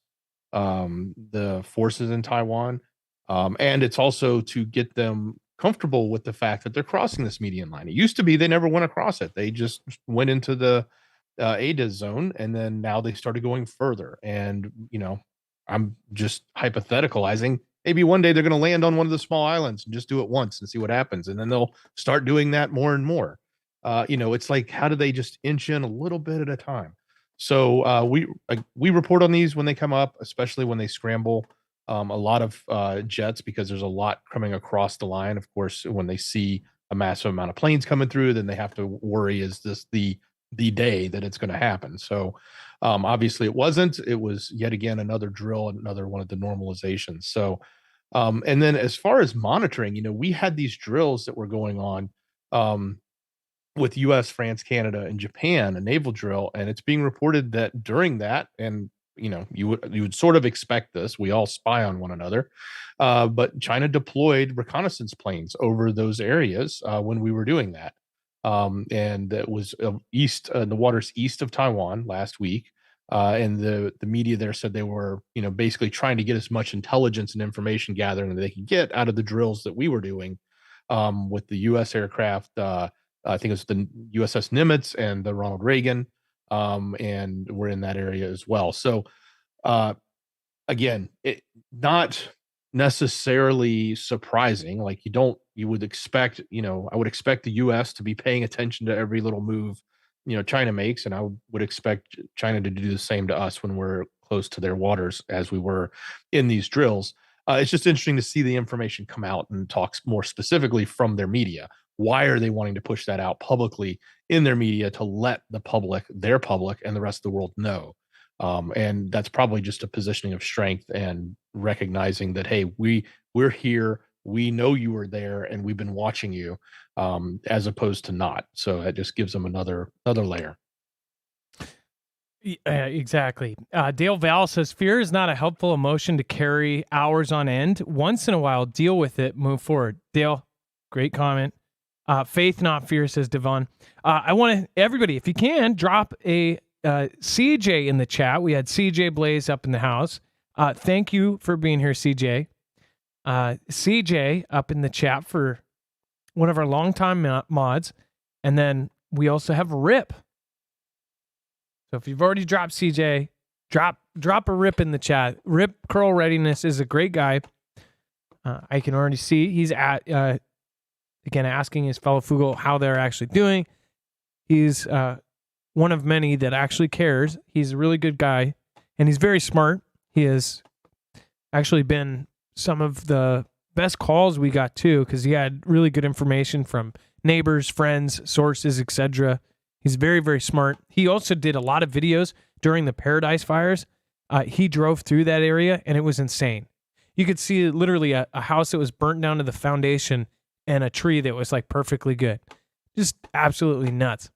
the forces in Taiwan, and it's also to get them comfortable with the fact that they're crossing this median line. It used to be they never went across it; they just went into the ADIS zone, and then now they started going further. And I'm just hypotheticalizing. Maybe one day they're going to land on one of the small islands and just do it once and see what happens, and then they'll start doing that more and more. It's like, how do they just inch in a little bit at a time? So we report on these when they come up, especially when they scramble. A lot of jets, because there's a lot coming across the line. Of course, when they see a massive amount of planes coming through, then they have to worry, is this the day that it's going to happen? So obviously it wasn't. It was yet again another drill, another one of the normalizations. So and then as far as monitoring, we had these drills that were going on with US, France, Canada, and Japan, a naval drill, and it's being reported that during that, and you would sort of expect this. We all spy on one another, but China deployed reconnaissance planes over those areas when we were doing that, and it was east in the waters east of Taiwan last week. And the media there said they were basically trying to get as much intelligence and information gathering that they could get out of the drills that we were doing with the U.S. aircraft. I think it was the USS Nimitz and the Ronald Reagan. And we're in that area as well. So, again, it not necessarily surprising. Like you would expect, I would expect the US to be paying attention to every little move, China makes. And I would expect China to do the same to us when we're close to their waters, as we were in these drills. It's just interesting to see the information come out and talk more specifically from their media. Why are they wanting to push that out publicly in their media, to let the public, their public, and the rest of the world know? And that's probably just a positioning of strength and recognizing that, hey, we're here, we know you were there, and we've been watching you, as opposed to not. So it just gives them another layer. Exactly. Dale Val says, fear is not a helpful emotion to carry hours on end. Once in a while, deal with it, move forward. Dale, great comment. Faith, not fear, says Devon. I want to, everybody, if you can, drop a CJ in the chat. We had CJ Blaze up in the house. Thank you for being here, CJ. CJ up in the chat for one of our longtime mods. And then we also have Rip. So if you've already dropped CJ, drop a Rip in the chat. Rip Curl Readiness is a great guy. I can already see he's at again asking his fellow Foogle how they're actually doing. He's one of many that actually cares. He's a really good guy, and he's very smart. He has actually been some of the best calls we got too, because he had really good information from neighbors, friends, sources, etc. He's very, very smart. He also did a lot of videos during the Paradise fires. He drove through that area, and it was insane. You could see literally a house that was burnt down to the foundation and a tree that was like perfectly good. Just absolutely nuts.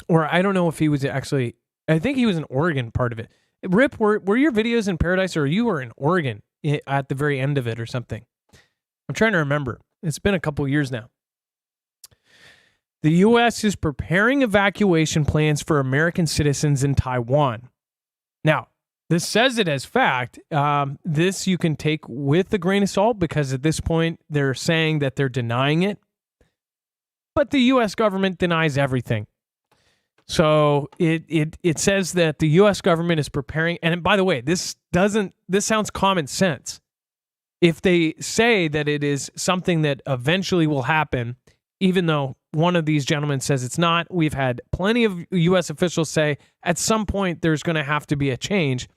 Or I don't know if he was actually, I think he was in Oregon part of it. Rip, were your videos in Paradise, or you were in Oregon at the very end of it or something? I'm trying to remember. It's been a couple years now. The U.S. is preparing evacuation plans for American citizens in Taiwan. Now, this says it as fact. This you can take with a grain of salt, because at this point they're saying that they're denying it. But the U.S. government denies everything. So it says that the U.S. government is preparing. And by the way, this sounds common sense. If they say that it is something that eventually will happen, even though one of these gentlemen says it's not, we've had plenty of U.S. officials say at some point there's going to have to be a change,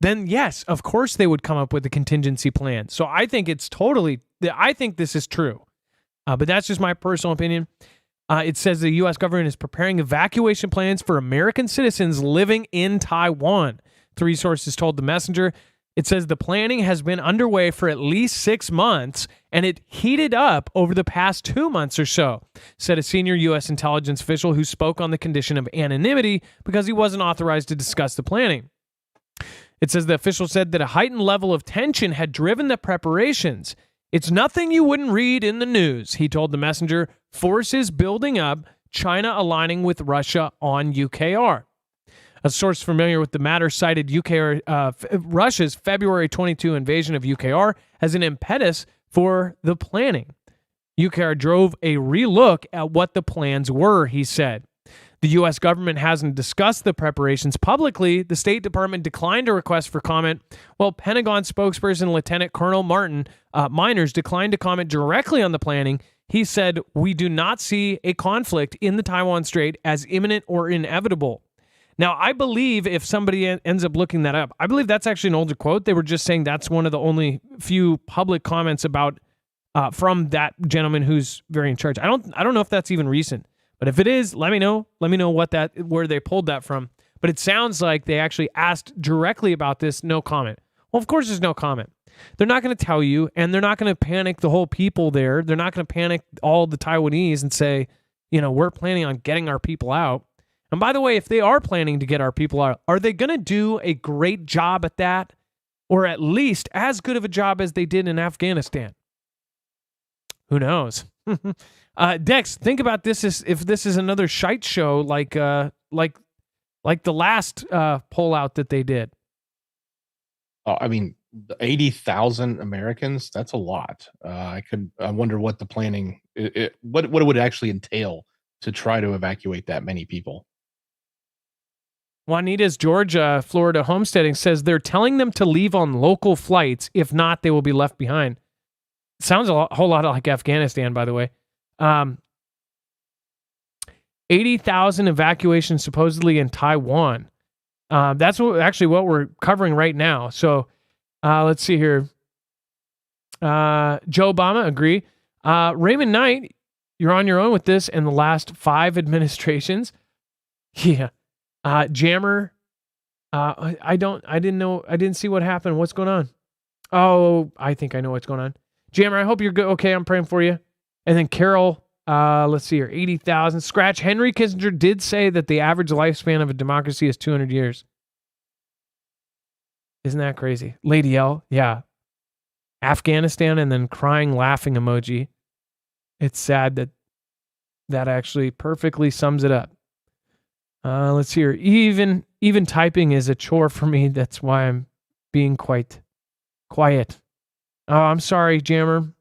then yes, of course they would come up with a contingency plan. So I think I think this is true. But that's just my personal opinion. It says the U.S. government is preparing evacuation plans for American citizens living in Taiwan. 3 sources told the Messenger. It says the planning has been underway for at least 6 months, and it heated up over the past 2 months or so, said a senior U.S. intelligence official who spoke on the condition of anonymity because he wasn't authorized to discuss the planning. It says the official said that a heightened level of tension had driven the preparations. It's nothing you wouldn't read in the news, he told the Messenger. Forces building up, China aligning with Russia on UKR. A source familiar with the matter cited Russia's February 22 invasion of UKR as an impetus for the planning. UKR drove a relook at what the plans were, he said. The U.S. government hasn't discussed the preparations publicly. The State Department declined a request for comment, while Pentagon spokesperson Lieutenant Colonel Martin Miners declined to comment directly on the planning. He said, "We do not see a conflict in the Taiwan Strait as imminent or inevitable." Now, I believe if somebody ends up looking that up, I believe that's actually an older quote. They were just saying that's one of the only few public comments about from that gentleman who's very in charge. I don't know if that's even recent, but if it is, let me know. Let me know where they pulled that from. But it sounds like they actually asked directly about this. No comment. Well, of course, there's no comment. They're not going to tell you, and they're not going to panic the whole people there. They're not going to panic all the Taiwanese and say, we're planning on getting our people out. And by the way, if they are planning to get our people out, are they going to do a great job at that? Or at least as good of a job as they did in Afghanistan? Who knows? Dex, think about this as if this is another shite show like the last pullout that they did. I mean, 80,000 Americans, that's a lot. I wonder what the planning, what it would actually entail to try to evacuate that many people. Juanita's Georgia, Florida homesteading says they're telling them to leave on local flights. If not, they will be left behind. Sounds whole lot like Afghanistan, by the way. 80,000 evacuations supposedly in Taiwan. That's what we're covering right now. So let's see here. Joe Obama, agree. Raymond Knight, you're on your own with this in the last 5 administrations. Yeah. Jammer I didn't see what happened. What's going on? Oh, I think I know what's going on. Jammer, I hope you're good. Okay, I'm praying for you. And then Carol, let's see here, 80,000. Scratch, Henry Kissinger did say that the average lifespan of a democracy is 200 years. Isn't that crazy? Lady L, yeah. Afghanistan and then crying, laughing emoji. It's sad that actually perfectly sums it up. Let's see here. Even typing is a chore for me. That's why I'm being quite quiet. Oh, I'm sorry, Jammer.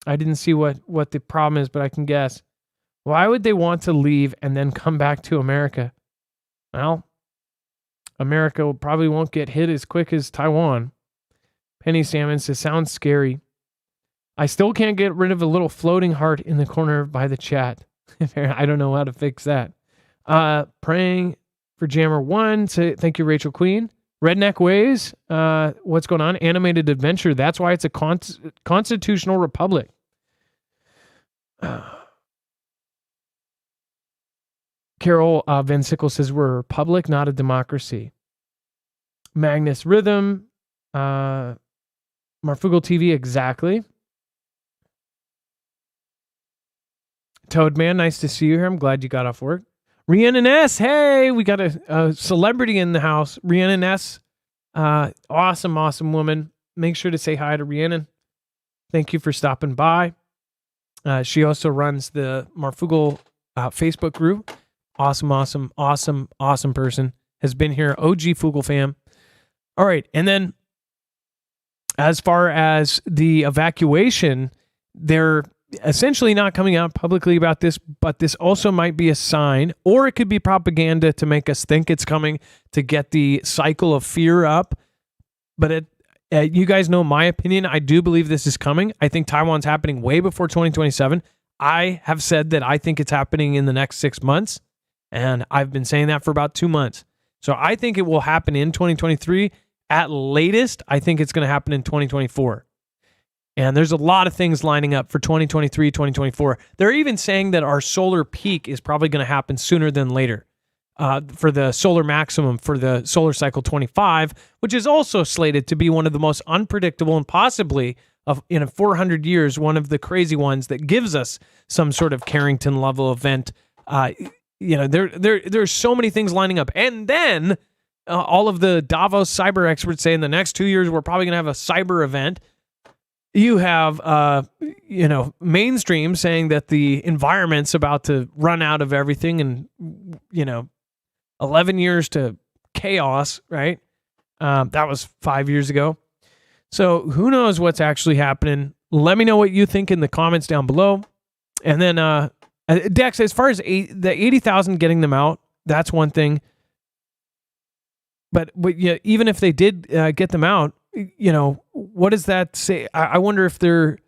I didn't see what the problem is, but I can guess. Why would they want to leave and then come back to America? Well, America probably won't get hit as quick as Taiwan. Penny Salmon says, sounds scary. I still can't get rid of a little floating heart in the corner by the chat. I don't know how to fix that. Praying for Jammer 1. Thank you, Rachel Queen. Redneck Ways. What's going on? Animated adventure. That's why it's a constitutional republic. Carol Van Sickle says we're a republic, not a democracy. Magnus Rhythm. Marfoogle TV. Exactly. Toadman, nice to see you here. I'm glad you got off work. Rhiannon S. Hey, we got a celebrity in the house. Rhiannon S. Awesome woman. Make sure to say hi to Rhiannon. Thank you for stopping by. She also runs the Marfoogle Facebook group. Awesome person. Has been here. OG Foogle fam. All right. And then as far as the evacuation, they're essentially not coming out publicly about this, but this also might be a sign, or it could be propaganda to make us think it's coming, to get the cycle of fear up. But you guys know my opinion. I do believe this is coming. I think Taiwan's happening way before 2027. I have said that I think it's happening in the next 6 months, and I've been saying that for about 2 months. So I think it will happen in 2023. At latest, I think it's going to happen in 2024. And there's a lot of things lining up for 2023, 2024. They're even saying that our solar peak is probably going to happen sooner than later for the solar maximum for the solar cycle 25, which is also slated to be one of the most unpredictable and possibly in 400 years, one of the crazy ones that gives us some sort of Carrington level event. There's so many things lining up. And then all of the Davos cyber experts say in the next 2 years, we're probably going to have a cyber event. You have, mainstream saying that the environment's about to run out of everything and, 11 years to chaos, right? That was 5 years ago. So who knows what's actually happening? Let me know what you think in the comments down below. And then, Dex, as far as the 80,000 getting them out, that's one thing. But even if they did get them out, what does that say? I wonder if they're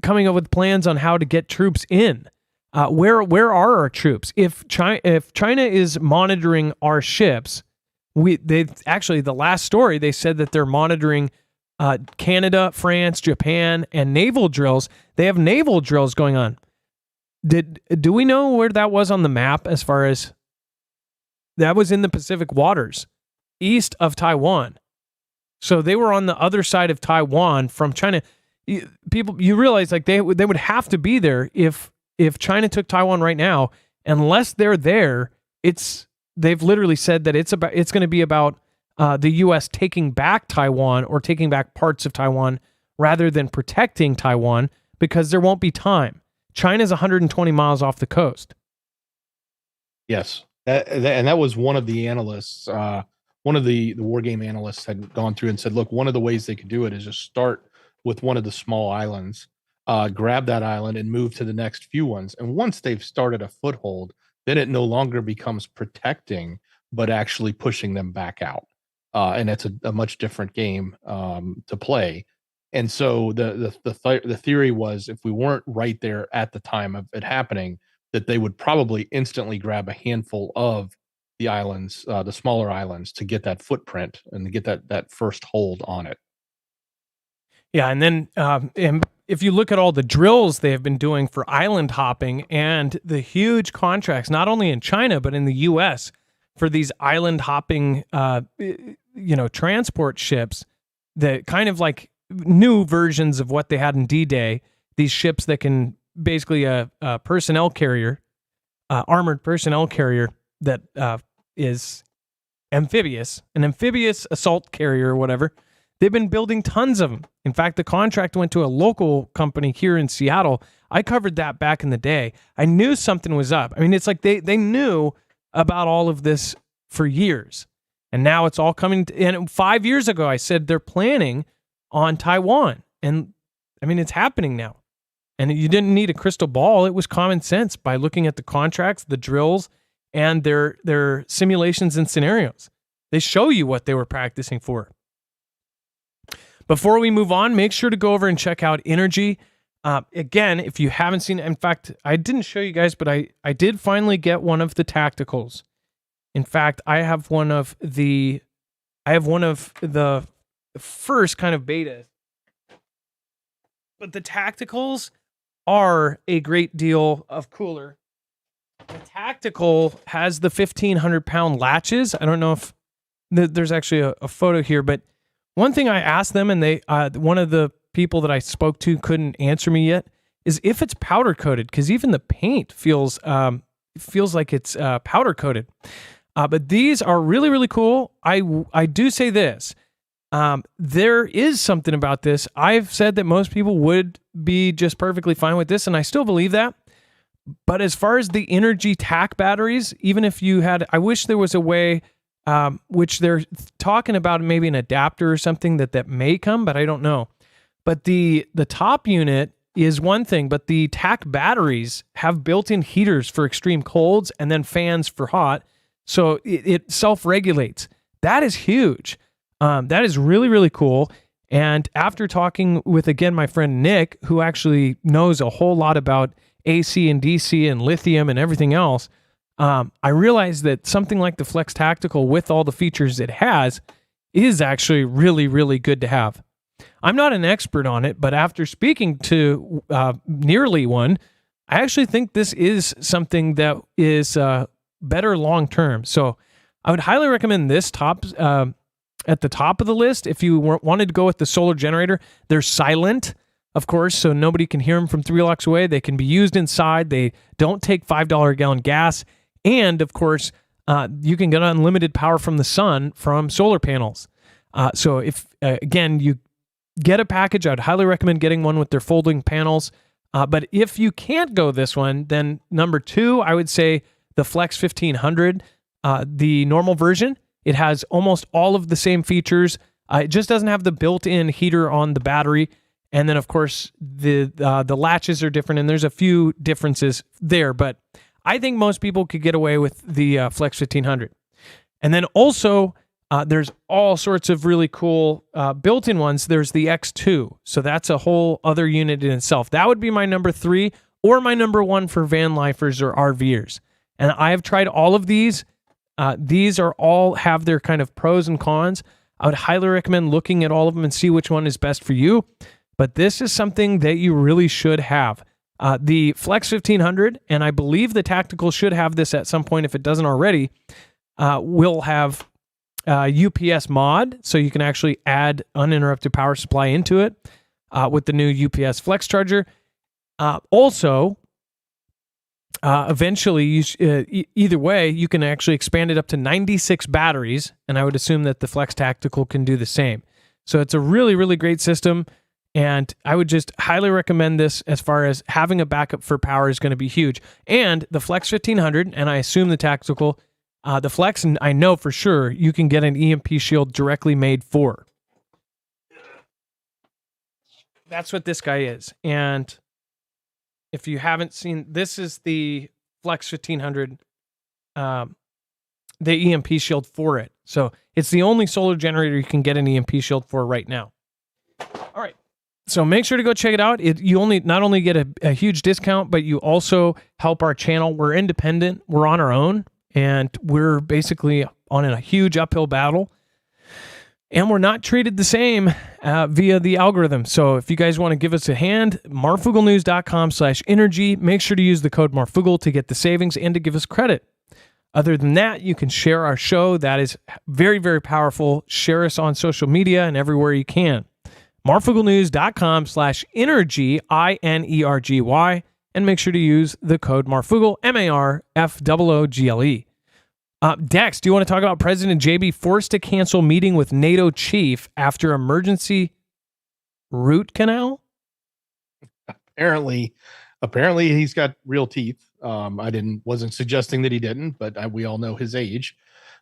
coming up with plans on how to get troops in. Where are our troops? If China is monitoring our ships, the last story they said that they're monitoring Canada, France, Japan, and naval drills. They have naval drills going on. Do we know where that was on the map? As far as that was in the Pacific waters, east of Taiwan. So they were on the other side of Taiwan from China. You realize like they would have to be there if China took Taiwan right now. Unless they're there, they've literally said that it's going to be about the U.S. taking back Taiwan or taking back parts of Taiwan rather than protecting Taiwan, because there won't be time. China's 120 miles off the coast. Yes, and that was one of the analysts. One of the war game analysts had gone through and said, look, one of the ways they could do it is just start with one of the small islands, grab that island and move to the next few ones. And once they've started a foothold, then it no longer becomes protecting, but actually pushing them back out. And it's a much different game to play. And so the theory was, if we weren't right there at the time of it happening, that they would probably instantly grab a handful of the islands, the smaller islands, to get that footprint and to get that first hold on it. Yeah, and then if you look at all the drills they have been doing for island hopping and the huge contracts, not only in China but in the U.S., for these island hopping, transport ships, that kind of like new versions of what they had in D-Day. These ships that can basically a personnel carrier, armored personnel carrier that is amphibious, an amphibious assault carrier or whatever. They've been building tons of them. In fact, the contract went to a local company here in Seattle. I covered that back in the day. I knew something was up. I mean, it's like they knew about all of this for years. And now it's all coming. And 5 years ago, I said they're planning on Taiwan. And I mean, it's happening now. And you didn't need a crystal ball. It was common sense by looking at the contracts, the drills, and their simulations and scenarios. They show you what they were practicing for. Before we move on, make sure to go over and check out Energy. Again, if you haven't seen it, in fact, I didn't show you guys, but I did finally get one of the tacticals. In fact, I have one of the first kind of betas. But the tacticals are a great deal of cooler. The tactical has the 1,500-pound latches. I don't know if there's actually a photo here, but one thing I asked them, and they one of the people that I spoke to couldn't answer me yet, is if it's powder coated, because even the paint feels like it's powder coated. But these are really, really cool. I do say this. There is something about this. I've said that most people would be just perfectly fine with this, and I still believe that. But as far as the Energy tack batteries, even if you had, I wish there was a way, which they're talking about maybe an adapter or something that may come, but I don't know. But the top unit is one thing, but the tack batteries have built-in heaters for extreme colds and then fans for hot. So it self-regulates. That is huge. That is really, really cool. And after talking with, again, my friend Nick, who actually knows a whole lot about AC and DC and lithium and everything else, I realized that something like the Flex Tactical, with all the features it has, is actually really, really good to have. I'm not an expert on it, but after speaking to nearly one, I actually think this is something that is better long-term. So I would highly recommend this at the top of the list. If you wanted to go with the solar generator, they're silent, of course, so nobody can hear them from 3 blocks away. They can be used inside. They don't take $5 a gallon gas. And, of course, you can get unlimited power from the sun from solar panels. So if, again, you get a package, I'd highly recommend getting one with their folding panels. But if you can't go this one, then number 2, I would say the Flex 1500, the normal version. It has almost all of the same features. It just doesn't have the built-in heater on the battery. And then, of course, the latches are different, and there's a few differences there. But I think most people could get away with the Flex 1500. And then also, there's all sorts of really cool built-in ones. There's the X2. So that's a whole other unit in itself. That would be my number 3 or my number 1 for van lifers or RVers. And I have tried all of these. These are all have their kind of pros and cons. I would highly recommend looking at all of them and see which one is best for you. But this is something that you really should have. The Flex 1500, and I believe the Tactical should have this at some point if it doesn't already, will have UPS mod, so you can actually add uninterrupted power supply into it with the new UPS Flex charger. Also, eventually, either way, you can actually expand it up to 96 batteries, and I would assume that the Flex Tactical can do the same. So it's a really, really great system, and I would just highly recommend this as far as having a backup for power is going to be huge. And the Flex 1500, and I assume the Tactical, the Flex, and I know for sure you can get an EMP shield directly made for. That's what this guy is. And if you haven't seen, this is the Flex 1500, the EMP shield for it. So it's the only solar generator you can get an EMP shield for right now. All right. So make sure to go check it out. You not only get a huge discount, but you also help our channel. We're independent. We're on our own. And we're basically on a huge uphill battle. And we're not treated the same via the algorithm. So if you guys want to give us a hand, marfooglenews.com/energy. Make sure to use the code Marfoogle to get the savings and to give us credit. Other than that, you can share our show. That is very, very powerful. Share us on social media and everywhere you can. MarfoogleNews.com/energy, INERGY, and make sure to use the code Marfoogle, MARFOOGLE. Dex, do you want to talk about President JB forced to cancel meeting with NATO chief after emergency root canal? Apparently he's got real teeth. Wasn't suggesting that he didn't, but we all know his age.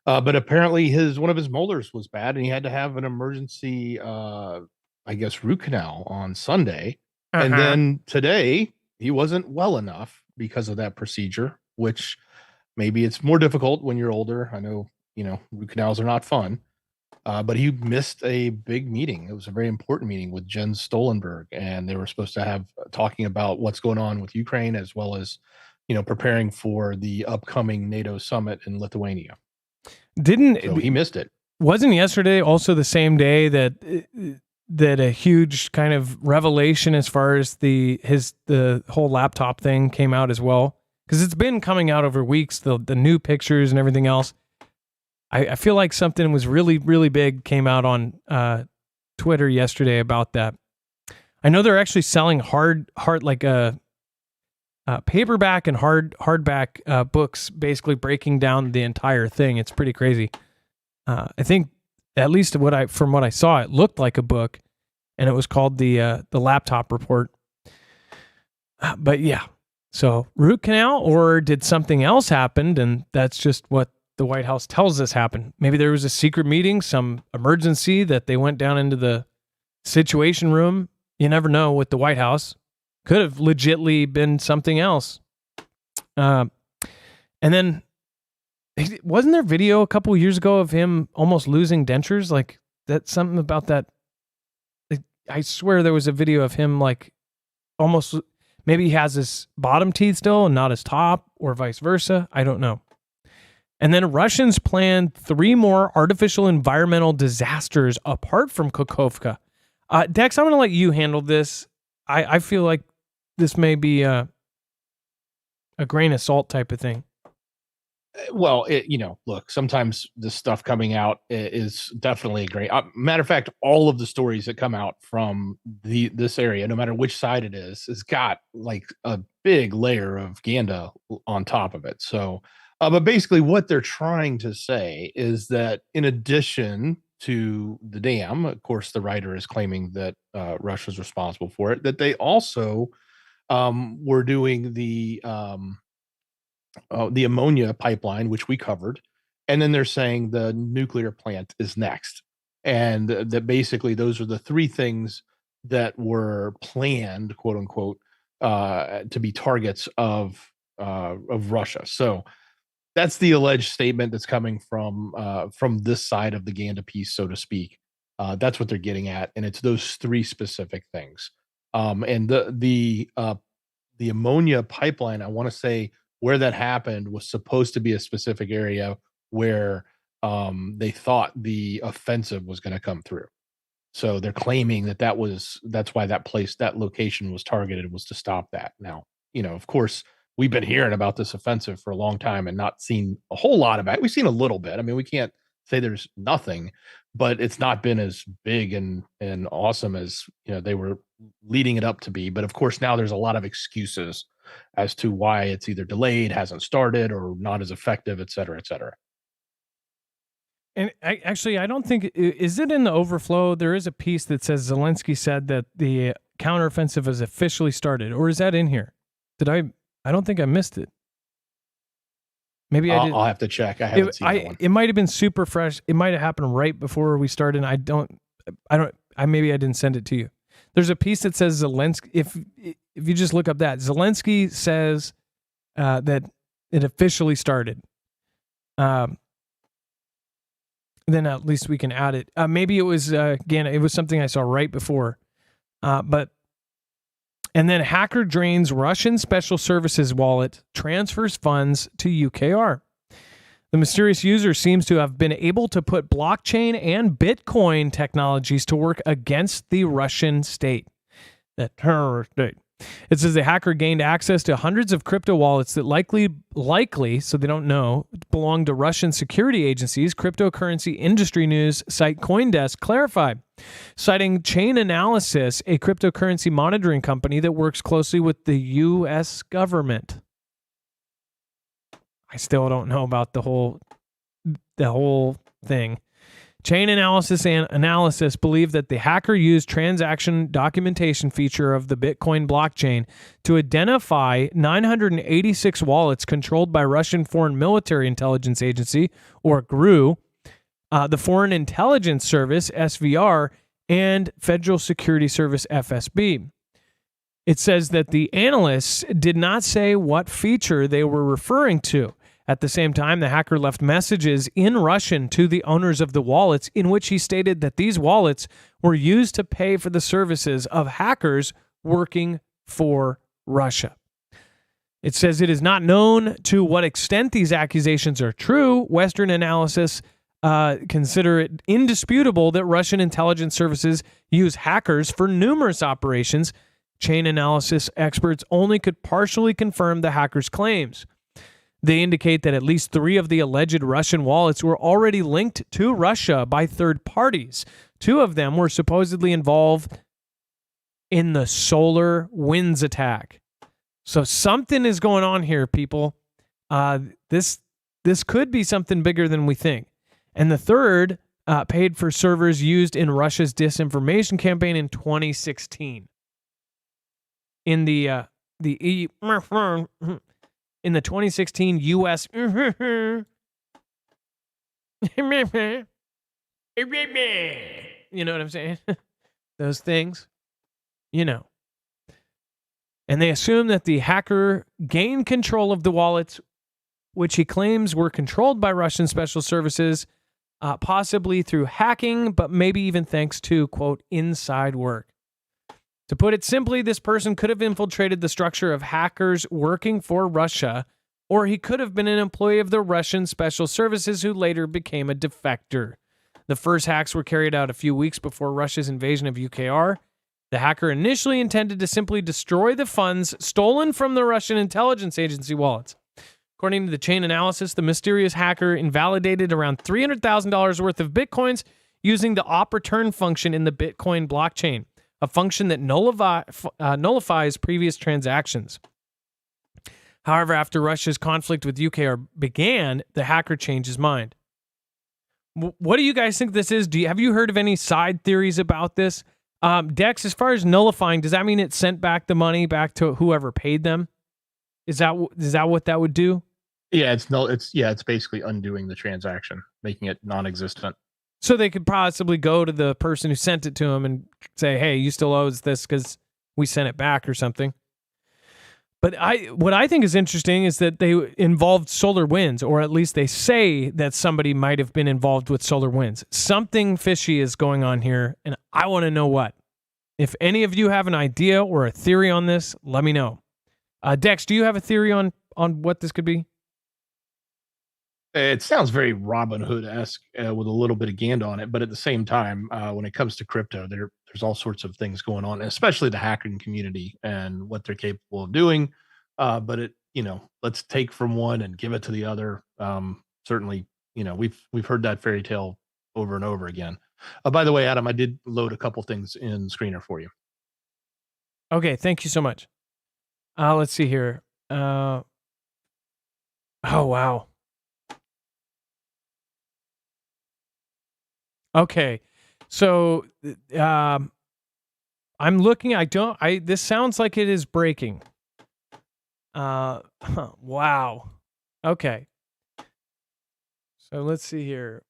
But apparently one of his molars was bad, and he had to have an emergency, root canal on Sunday. And then today he wasn't well enough because of that procedure, which maybe it's more difficult when you're older. I know, root canals are not fun. But he missed a big meeting. It was a very important meeting with Jens Stoltenberg, and they were supposed to have talking about what's going on with Ukraine, as well as, preparing for the upcoming NATO summit in Lithuania. So he missed it. Wasn't yesterday also the same day that a huge kind of revelation as far as the whole laptop thing came out as well? Because it's been coming out over weeks, the new pictures and everything else. I feel like something was really, really big came out on Twitter yesterday about that. I know they're actually selling hard like paperback and hardback books, basically breaking down the entire thing. It's pretty crazy. I think at least from what I saw, it looked like a book, and it was called the Laptop Report. But yeah, so root canal, or did something else happen? And that's just what the White House tells us happened. Maybe there was a secret meeting, some emergency that they went down into the situation room. You never know with the White House. Could have legitly been something else. And then wasn't there video a couple years ago of him almost losing dentures? Like that's something about that. I swear there was a video of him like almost, maybe he has his bottom teeth still and not his top, or vice versa. I don't know. And then Russians planned 3 more artificial environmental disasters apart from Kakhovka. Dex, I'm going to let you handle this. I feel like this may be a grain of salt type of thing. Well, look, sometimes this stuff coming out is definitely a great. Matter of fact, all of the stories that come out from this area, no matter which side it is, has got like a big layer of Ganda on top of it. So, but basically what they're trying to say is that in addition to the dam, of course, the writer is claiming that Russia's responsible for it, that they also were doing the ammonia pipeline, which we covered. And then they're saying the nuclear plant is next. And that basically those are the 3 things that were planned, quote unquote, to be targets of Russia. So that's the alleged statement that's coming from this side of the Ganda piece, so to speak. That's what they're getting at, and it's those 3 specific things. And the ammonia pipeline, I want to say where that happened was supposed to be a specific area where they thought the offensive was going to come through. So they're claiming that's why that location was targeted, was to stop that. Now, of course, we've been hearing about this offensive for a long time and not seen a whole lot about it. We've seen a little bit. I mean, we can't say there's nothing, but it's not been as big and awesome as they were leading it up to be. But of course, now there's a lot of excuses as to why it's either delayed, hasn't started, or not as effective, et cetera, et cetera. And I don't think, is it in the overflow? There is a piece that says Zelensky said that the counteroffensive has officially started, or is that in here? I don't think I missed it. Maybe I did. I'll have to check. I haven't seen that one. It might have been super fresh. It might have happened right before we started. Maybe I didn't send it to you. There's a piece that says Zelensky. If you just look up that, Zelensky says that it officially started. Then at least we can add it. Maybe it was again. It was something I saw right before. And then hacker drains Russian Special Services wallet, transfers funds to UKR. The mysterious user seems to have been able to put blockchain and Bitcoin technologies to work against the Russian state. The terror state. It says the hacker gained access to hundreds of crypto wallets that likely, so they don't know, belong to Russian security agencies, cryptocurrency industry news site CoinDesk clarified. Citing Chain Analysis, a cryptocurrency monitoring company that works closely with the U.S. government. I still don't know about the whole thing. Chain Analysis believed that the hacker used transaction documentation feature of the Bitcoin blockchain to identify 986 wallets controlled by Russian Foreign Military Intelligence Agency, or GRU, the Foreign Intelligence Service, SVR, and Federal Security Service, FSB. It says that the analysts did not say what feature they were referring to. At the same time, the hacker left messages in Russian to the owners of the wallets in which he stated that these wallets were used to pay for the services of hackers working for Russia. It says it is not known to what extent these accusations are true. Western analysis consider it indisputable that Russian intelligence services use hackers for numerous operations. Chain Analysis experts only could partially confirm the hackers' claims. They indicate that at least 3 of the alleged Russian wallets were already linked to Russia by third parties. 2 of them were supposedly involved in the SolarWinds attack. So something is going on here, people. This could be something bigger than we think. And the third paid for servers used in Russia's disinformation campaign in 2016. In the 2016 U.S. You know what I'm saying? Those things. You know. And they assume that the hacker gained control of the wallets, which he claims were controlled by Russian special services, possibly through hacking, but maybe even thanks to, quote, inside work. To put it simply, this person could have infiltrated the structure of hackers working for Russia, or he could have been an employee of the Russian special services who later became a defector. The first hacks were carried out a few weeks before Russia's invasion of UKR. The hacker initially intended to simply destroy the funds stolen from the Russian intelligence agency wallets. According to the Chain Analysis, the mysterious hacker invalidated around $300,000 worth of Bitcoins using the op return function in the Bitcoin blockchain, a function that nullifies previous transactions. However, after Russia's conflict with UKR began, the hacker changed his mind. What do you guys think this is? Have you heard of any side theories about this? Dex, as far as nullifying, does that mean it sent back the money back to whoever paid them? Is that what that would do? Yeah, it's basically undoing the transaction, making it non-existent. So they could possibly go to the person who sent it to them and say, hey, you still owe us this because we sent it back or something. But what I think is interesting is that they involved SolarWinds, or at least they say that somebody might have been involved with SolarWinds. Something fishy is going on here, and I want to know what. If any of you have an idea or a theory on this, let me know. Dex, do you have a theory on what this could be? It sounds very Robin Hood-esque with a little bit of Gand on it, but at the same time, when it comes to crypto, there's all sorts of things going on, especially the hacking community and what they're capable of doing. But let's take from one and give it to the other. Certainly, we've heard that fairy tale over and over again. By the way, Adam, I did load a couple things in Screener for you. Okay, thank you so much. Let's see here. Oh wow. Okay, so I'm looking. This sounds like it is breaking. Wow. Okay. So let's see here.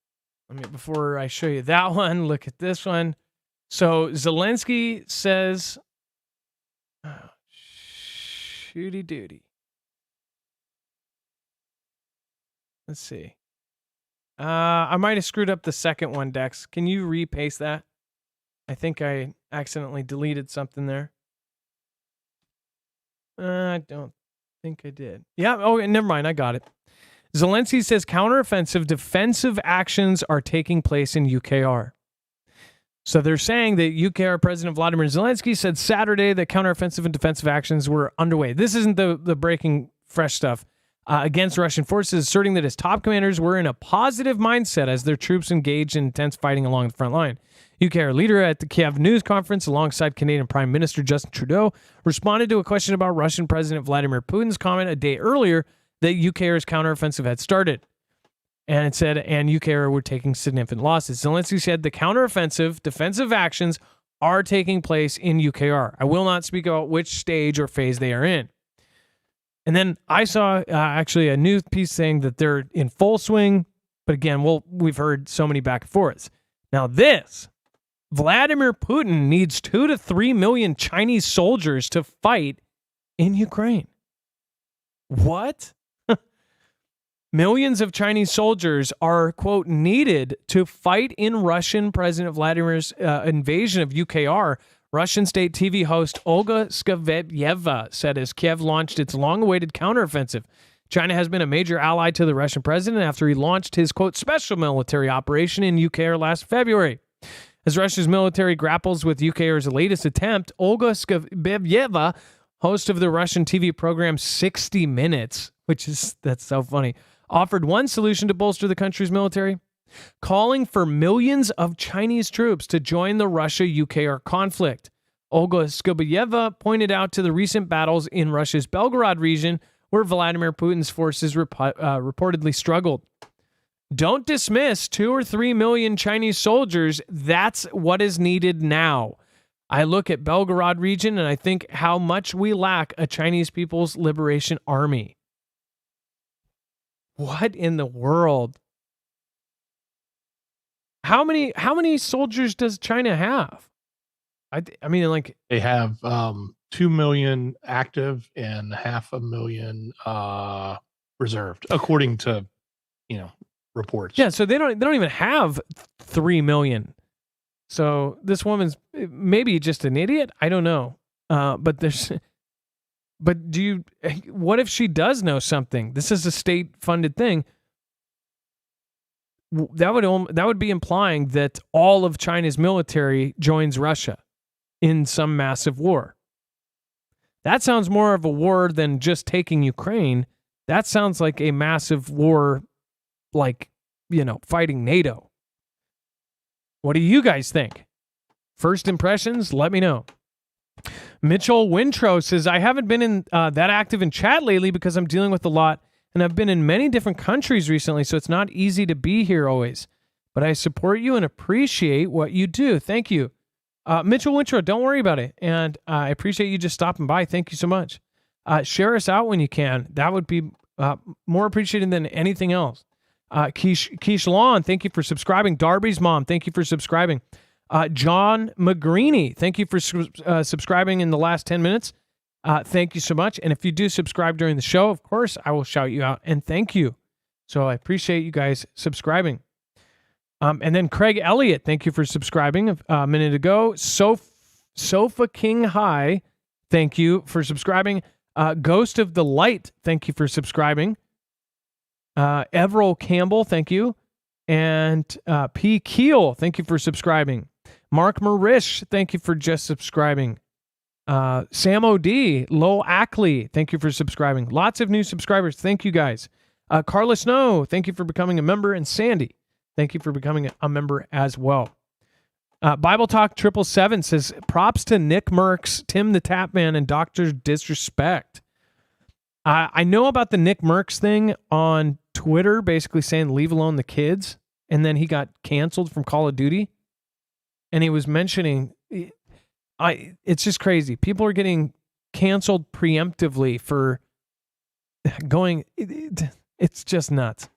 Before I show you that one, look at this one. So Zelensky says, shooty duty. Let's see. I might have screwed up the second one, Dex. Can you repaste that? I think I accidentally deleted something there. I don't think I did. Yeah, never mind. I got it. Zelensky says counteroffensive defensive actions are taking place in UKR. So they're saying that UKR President Vladimir Zelensky said Saturday that counteroffensive and defensive actions were underway. This isn't the breaking fresh stuff against Russian forces, asserting that his top commanders were in a positive mindset as their troops engaged in intense fighting along the front line. UKR leader at the Kiev news conference alongside Canadian Prime Minister Justin Trudeau responded to a question about Russian President Vladimir Putin's comment a day earlier that UKR's counteroffensive had started. And it said, and UKR were taking significant losses. Zelensky said the counteroffensive defensive actions are taking place in UKR. I will not speak about which stage or phase they are in. And then I saw actually a news piece saying that they're in full swing. But again, we've heard so many back and forths. Now this, Vladimir Putin needs 2 to 3 million Chinese soldiers to fight in Ukraine. What? Millions of Chinese soldiers are, quote, needed to fight in Russian President Vladimir's invasion of UKR, Russian state TV host Olga Skvyeva said as Kiev launched its long-awaited counteroffensive. China has been a major ally to the Russian president after he launched his, quote, special military operation in UKR last February. As Russia's military grapples with UKR's latest attempt, Olga Skvyeva, host of the Russian TV program 60 Minutes, that's so funny, offered one solution to bolster the country's military, calling for millions of Chinese troops to join the Russia-UKR conflict. Olga Skvyeva pointed out to the recent battles in Russia's Belgorod region, where Vladimir Putin's forces reportedly struggled. Don't dismiss 2 or 3 million Chinese soldiers. That's what is needed now. I look at Belgorod region and I think how much we lack a Chinese People's Liberation Army. What in the world? How many soldiers does China have? I mean, like they have 2 million active and 500,000 reserved, according to reports. Yeah, so they don't even have 3 million. So this woman's maybe just an idiot. I don't know. But what if she does know something? This is a state-funded thing. That would be implying that all of China's military joins Russia in some massive war. That sounds more of a war than just taking Ukraine. That sounds like a massive war, like, fighting NATO. What do you guys think? First impressions, let me know. Mitchell Wintrow says, I haven't been in that active in chat lately because I'm dealing with a lot, and I've been in many different countries recently, so it's not easy to be here always. But I support you and appreciate what you do. Thank you. Mitchell Wintrow, don't worry about it. And I appreciate you just stopping by. Thank you so much. Share us out when you can. That would be more appreciated than anything else. Keish Lawn, thank you for subscribing. Darby's mom, thank you for subscribing. John McGreeny, thank you for subscribing in the last 10 minutes. Thank you so much. And if you do subscribe during the show, of course, I will shout you out and thank you. So I appreciate you guys subscribing. And then Craig Elliott, thank you for subscribing a minute ago. Sofa King High, thank you for subscribing. Ghost of the Light, thank you for subscribing. Everell Campbell, thank you. And P. Keel, thank you for subscribing. Mark Marish, thank you for just subscribing. Sam O.D., Lowell Ackley, thank you for subscribing. Lots of new subscribers. Thank you, guys. Carla Snow, thank you for becoming a member. And Sandy, thank you for becoming a member as well. Bible Talk 777 says, props to Nick Merckx, Tim the Tapman, and Dr. Disrespect. I know about the Nick Merckx thing on Twitter, basically saying leave alone the kids. And then he got canceled from Call of Duty. And he was mentioning, it's just crazy. People are getting canceled preemptively for going, it's just nuts.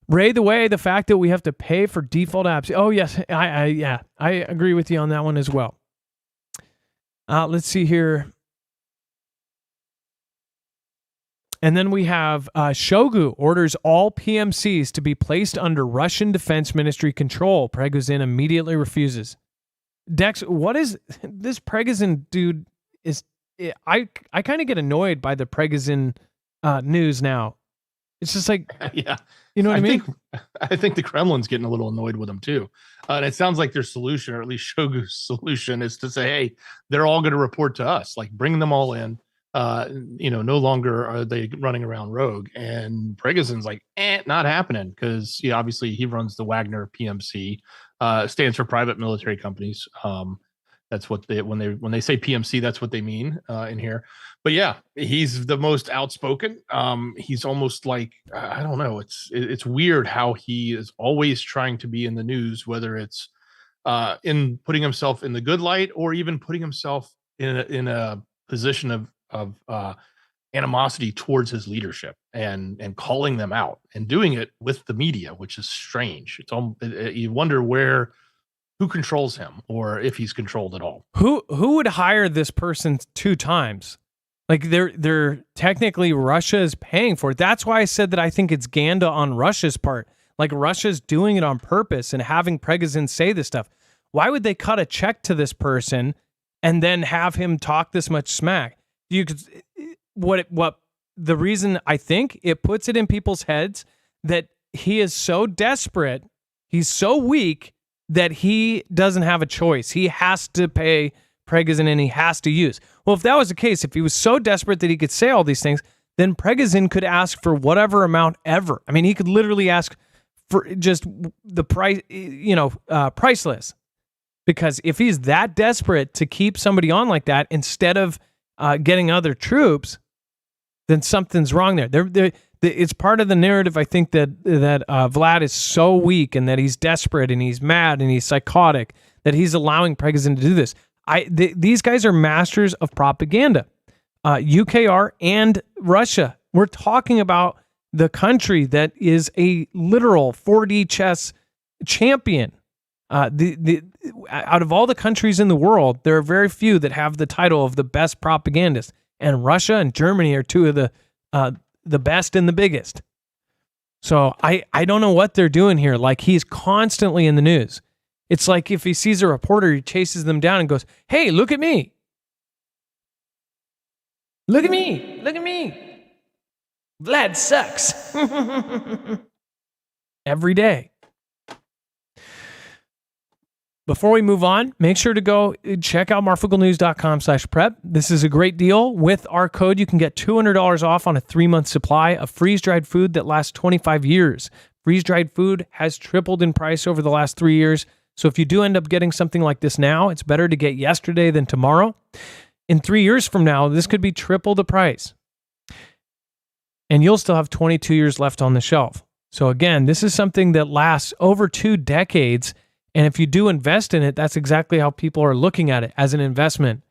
Ray the Way, the fact that we have to pay for default apps. Oh, yes. I agree with you on that one as well. Let's see here. And then we have Shogu orders all PMCs to be placed under Russian Defense Ministry control. Prigozhin immediately refuses. Dex, what is this Prigozhin dude? I kind of get annoyed by the Prigozhin news now. It's just like, Yeah. you know what I mean? I think the Kremlin's getting a little annoyed with them too. And it sounds like their solution, or at least Shogu's solution, is to say, hey, they're all going to report to us. Like, bring them all in. No longer are they running around rogue. And Prigozhin's like, not happening, because obviously he runs the Wagner PMC, stands for private military companies. That's what when they say PMC, that's what they mean in here. But yeah, he's the most outspoken. He's almost like, I don't know. It's weird how he is always trying to be in the news, whether it's in putting himself in the good light, or even putting himself in a position of animosity towards his leadership, and calling them out, and doing it with the media, which is strange. You wonder who controls him, or if he's controlled at all. Who would hire this person 2 times? Like, they're technically, Russia is paying for it. That's why I said that I think it's Ganda on Russia's part. Like, Russia's doing it on purpose and having Prigozhin say this stuff. Why would they cut a check to this person and then have him talk this much smack? You could, what the reason I think it puts it in people's heads that he is so desperate, he's so weak, that he doesn't have a choice. He has to pay Prigozhin, and he has to use. Well, if that was the case, if he was so desperate that he could say all these things, then Prigozhin could ask for whatever amount ever. I mean, he could literally ask for just the price, priceless. Because if he's that desperate to keep somebody on like that instead of getting other troops, then something's wrong there. It's part of the narrative, I think, that Vlad is so weak, and that he's desperate, and he's mad, and he's psychotic, that he's allowing Prigozhin to do this. These guys are masters of propaganda. UKR and Russia. We're talking about the country that is a literal 4D chess champion. Out of all the countries in the world, there are very few that have the title of the best propagandist, and Russia and Germany are 2 of the best and the biggest. So I don't know what they're doing here. Like, he's constantly in the news. It's like if he sees a reporter, he chases them down and goes, hey, look at me. Look at me. Look at me. Vlad sucks. Every day. Before we move on, make sure to go check out marfugglenews.com/prep. This is a great deal. With our code, you can get $200 off on a 3-month supply of freeze-dried food that lasts 25 years. Freeze-dried food has tripled in price over the last 3 years. So if you do end up getting something like this now, it's better to get yesterday than tomorrow. In 3 years from now, this could be triple the price. And you'll still have 22 years left on the shelf. So again, this is something that lasts over 2 decades. And if you do invest in it, that's exactly how people are looking at it, as an investment.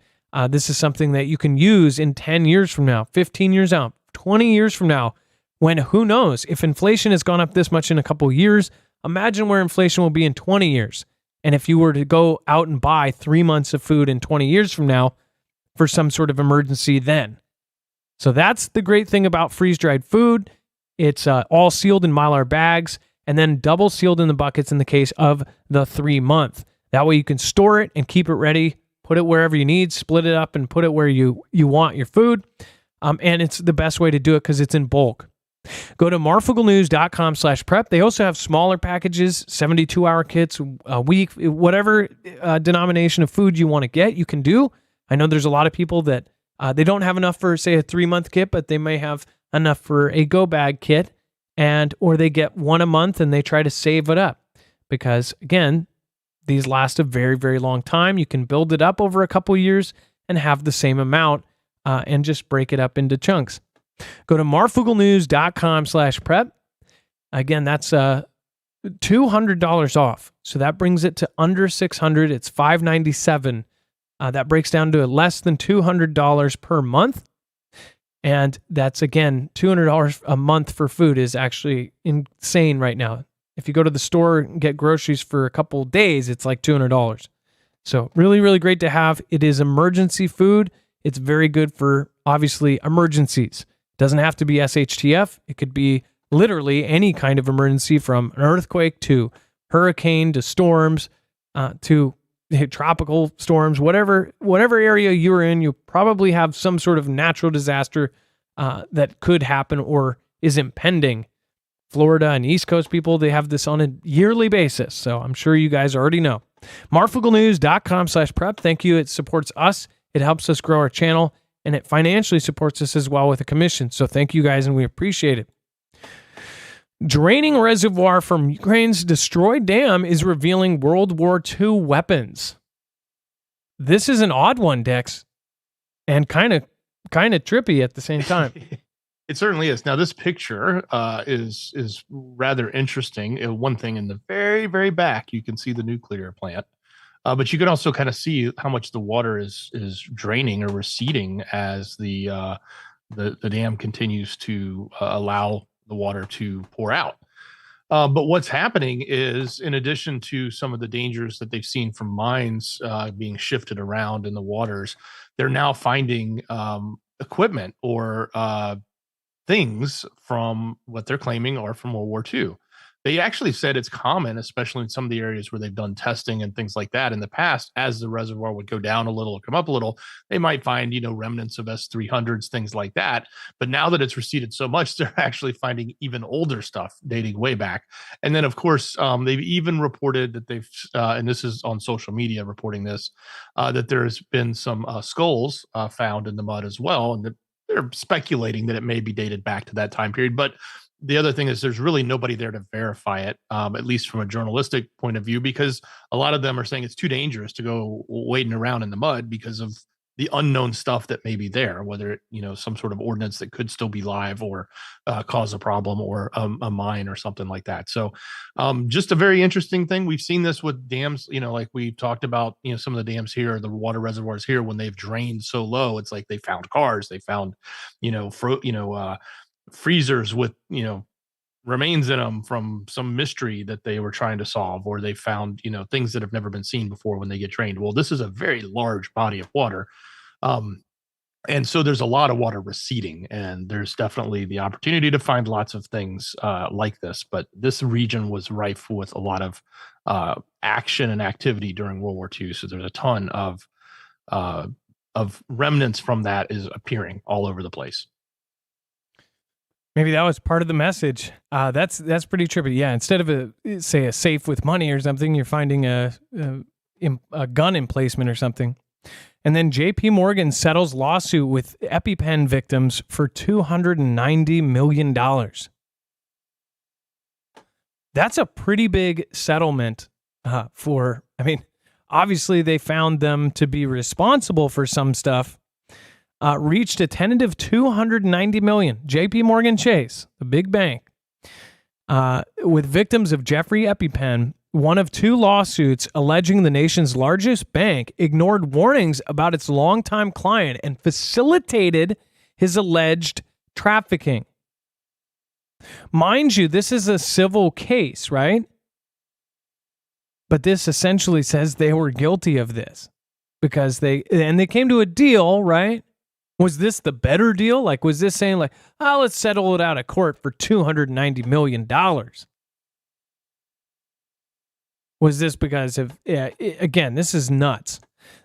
This is something that you can use in 10 years from now, 15 years out, 20 years from now, when who knows, if inflation has gone up this much in a couple of years, imagine where inflation will be in 20 years. And if you were to go out and buy 3 months of food in 20 years from now for some sort of emergency then. So that's the great thing about freeze-dried food. It's all sealed in Mylar bags, and then double sealed in the buckets in the case of the 3-month. That way you can store it and keep it ready, put it wherever you need, split it up and put it where you want your food. And it's the best way to do it because it's in bulk. Go to marfugglenews.com/prep. They also have smaller packages, 72-hour kits, a week, whatever denomination of food you want to get, you can do. I know there's a lot of people that they don't have enough for, say, a 3-month kit, but they may have enough for a go bag kit, or they get one a month and they try to save it up because, again, these last a very, very long time. You can build it up over a couple years and have the same amount and just break it up into chunks. Go to marfugglenews.com/prep. Again, that's $200 off. So that brings it to under $600. It's $597. That breaks down to less than $200 per month. And that's, again, $200 a month for food is actually insane right now. If you go to the store and get groceries for a couple of days, it's like $200. So really, really great to have. It is emergency food. It's very good for, obviously, emergencies. It doesn't have to be SHTF. It could be literally any kind of emergency, from an earthquake to hurricane to storms to tropical storms. Whatever area you're in, you probably have some sort of natural disaster that could happen, or is impending. Florida and East Coast people, they have this on a yearly basis. So I'm sure you guys already know. MarfoogleNews.com/prep. Thank you. It supports us. It helps us grow our channel, and it financially supports us as well with a commission. So thank you guys, and we appreciate it. Draining reservoir from Ukraine's destroyed dam is revealing World War II weapons. This is an odd one, Dex, and kind of trippy at the same time. It certainly is. Now, this picture is rather interesting. One thing in the very, very back, you can see the nuclear plant, but you can also kind of see how much the water is draining or receding as the dam continues to allow the water to pour out. But what's happening is, in addition to some of the dangers that they've seen from mines being shifted around in the waters, they're now finding equipment or things from what they're claiming are from World War II. They actually said it's common, especially in some of the areas where they've done testing and things like that in the past, as the reservoir would go down a little or come up a little, they might find, remnants of S-300s, things like that. But now that it's receded so much, they're actually finding even older stuff dating way back. And then, of course, they've even reported that they've, and this is on social media reporting this, that there's been some skulls found in the mud as well. And they're speculating that it may be dated back to that time period. But the other thing is there's really nobody there to verify it, at least from a journalistic point of view, because a lot of them are saying it's too dangerous to go wading around in the mud because of the unknown stuff that may be there, whether some sort of ordnance that could still be live or cause a problem, or a mine or something like that. So just a very interesting thing. We've seen this with dams, like we talked about, some of the dams here, the water reservoirs here, when they've drained so low, it's like they found cars, they found, freezers with, remains in them from some mystery that they were trying to solve, or they found, things that have never been seen before when they get drained. Well, this is a very large body of water. And so there's a lot of water receding, and there's definitely the opportunity to find lots of things like this. But this region was rife with a lot of action and activity during World War II. So there's a ton of remnants from that is appearing all over the place. Maybe that was part of the message. That's pretty trippy. Yeah, instead of a safe with money or something, you're finding a gun emplacement or something. And then J.P. Morgan settles lawsuit with EpiPen victims for $290 million. That's a pretty big settlement obviously they found them to be responsible for some stuff. Reached a tentative $290 million. J.P. Morgan Chase, the big bank, with victims of Jeffrey EpiPen, one of two lawsuits alleging the nation's largest bank ignored warnings about its longtime client and facilitated his alleged trafficking. Mind you, this is a civil case, right? But this essentially says they were guilty of this because they came to a deal, right? Was this the better deal? Like, was this saying like, let's settle it out of court for $290 million? Was this because of, again, this is nuts.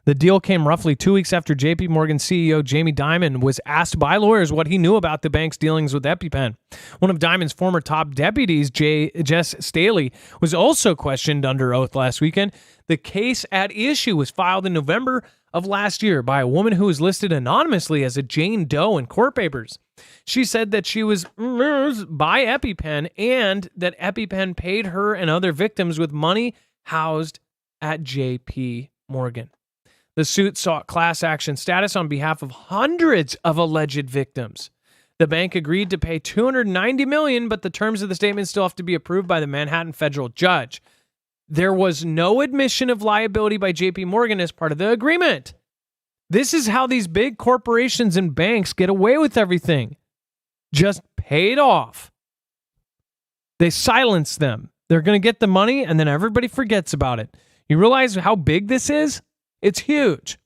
The deal came roughly 2 weeks after JP Morgan CEO Jamie Dimon was asked by lawyers what he knew about the bank's dealings with EpiPen. One of Dimon's former top deputies, Jess Staley, was also questioned under oath last weekend. The case at issue was filed in November of last year by a woman who was listed anonymously as a Jane Doe in court papers. She said that she was by EpiPen and that EpiPen paid her and other victims with money housed at JP Morgan. The suit sought class action status on behalf of hundreds of alleged victims. The bank agreed to pay $290 million, but the terms of the statement still have to be approved by the Manhattan federal judge. There was no admission of liability by JP Morgan as part of the agreement. This is how these big corporations and banks get away with everything. Just pay it off. They silence them. They're going to get the money, and then everybody forgets about it. You realize how big this is? It's huge.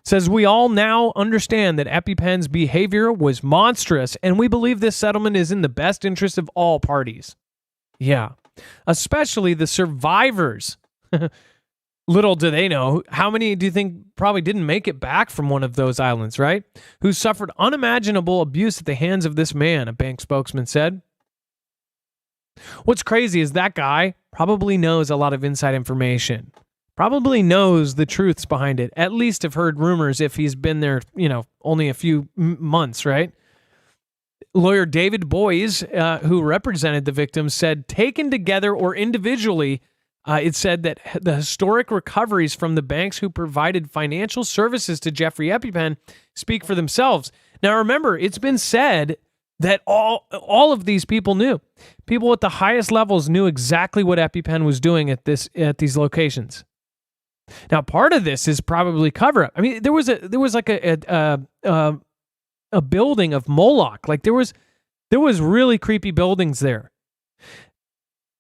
It says we all now understand that EpiPen's behavior was monstrous, and we believe this settlement is in the best interest of all parties. Yeah, especially the survivors. Little do they know, how many do you think probably didn't make it back from one of those islands, right? Who suffered unimaginable abuse at the hands of this man, a bank spokesman said. What's crazy is that guy probably knows a lot of inside information, probably knows the truths behind it, at least have heard rumors if he's been there, only a few months, right? Lawyer David Boyes, who represented the victims, said taken together or individually, it said that the historic recoveries from the banks who provided financial services to Jeffrey EpiPen speak for themselves. Now, remember, it's been said that all of these people knew. People at the highest levels knew exactly what EpiPen was doing at these locations. Now, part of this is probably cover up. I mean, there was like a building of Moloch. Like there was really creepy buildings there.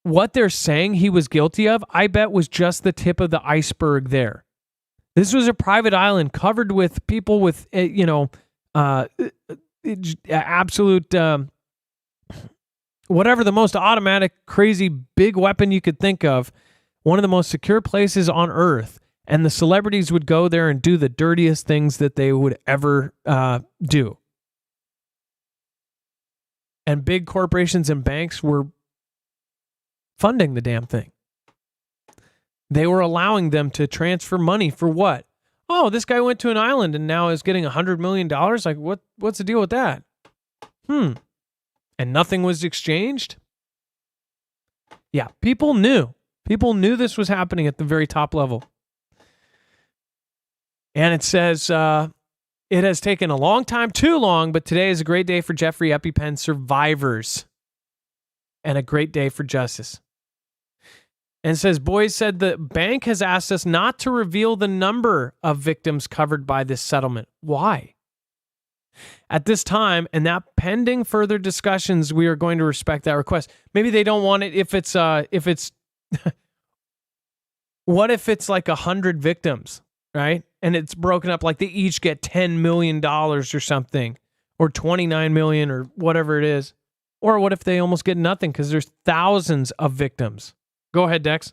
What they're saying he was guilty of, I bet, was just the tip of the iceberg there. This was a private island covered with people with, absolute, whatever the most automatic, crazy, big weapon you could think of, one of the most secure places on Earth. And the celebrities would go there and do the dirtiest things that they would ever do. And big corporations and banks were funding the damn thing. They were allowing them to transfer money for what? Oh, this guy went to an island and now is getting $100 million. Like, what's the deal with that? And nothing was exchanged? Yeah, people knew. People knew this was happening at the very top level. And it says, it has taken a long time, too long, but today is a great day for Jeffrey EpiPen survivors and a great day for justice. And it says, Boyes said the bank has asked us not to reveal the number of victims covered by this settlement. Why? At this time, and that pending further discussions, we are going to respect that request. Maybe they don't want it if it's what if it's like 100 victims, right? And it's broken up like they each get $10 million or something, or $29 million or whatever it is. Or what if they almost get nothing because there's thousands of victims? Go ahead, Dex.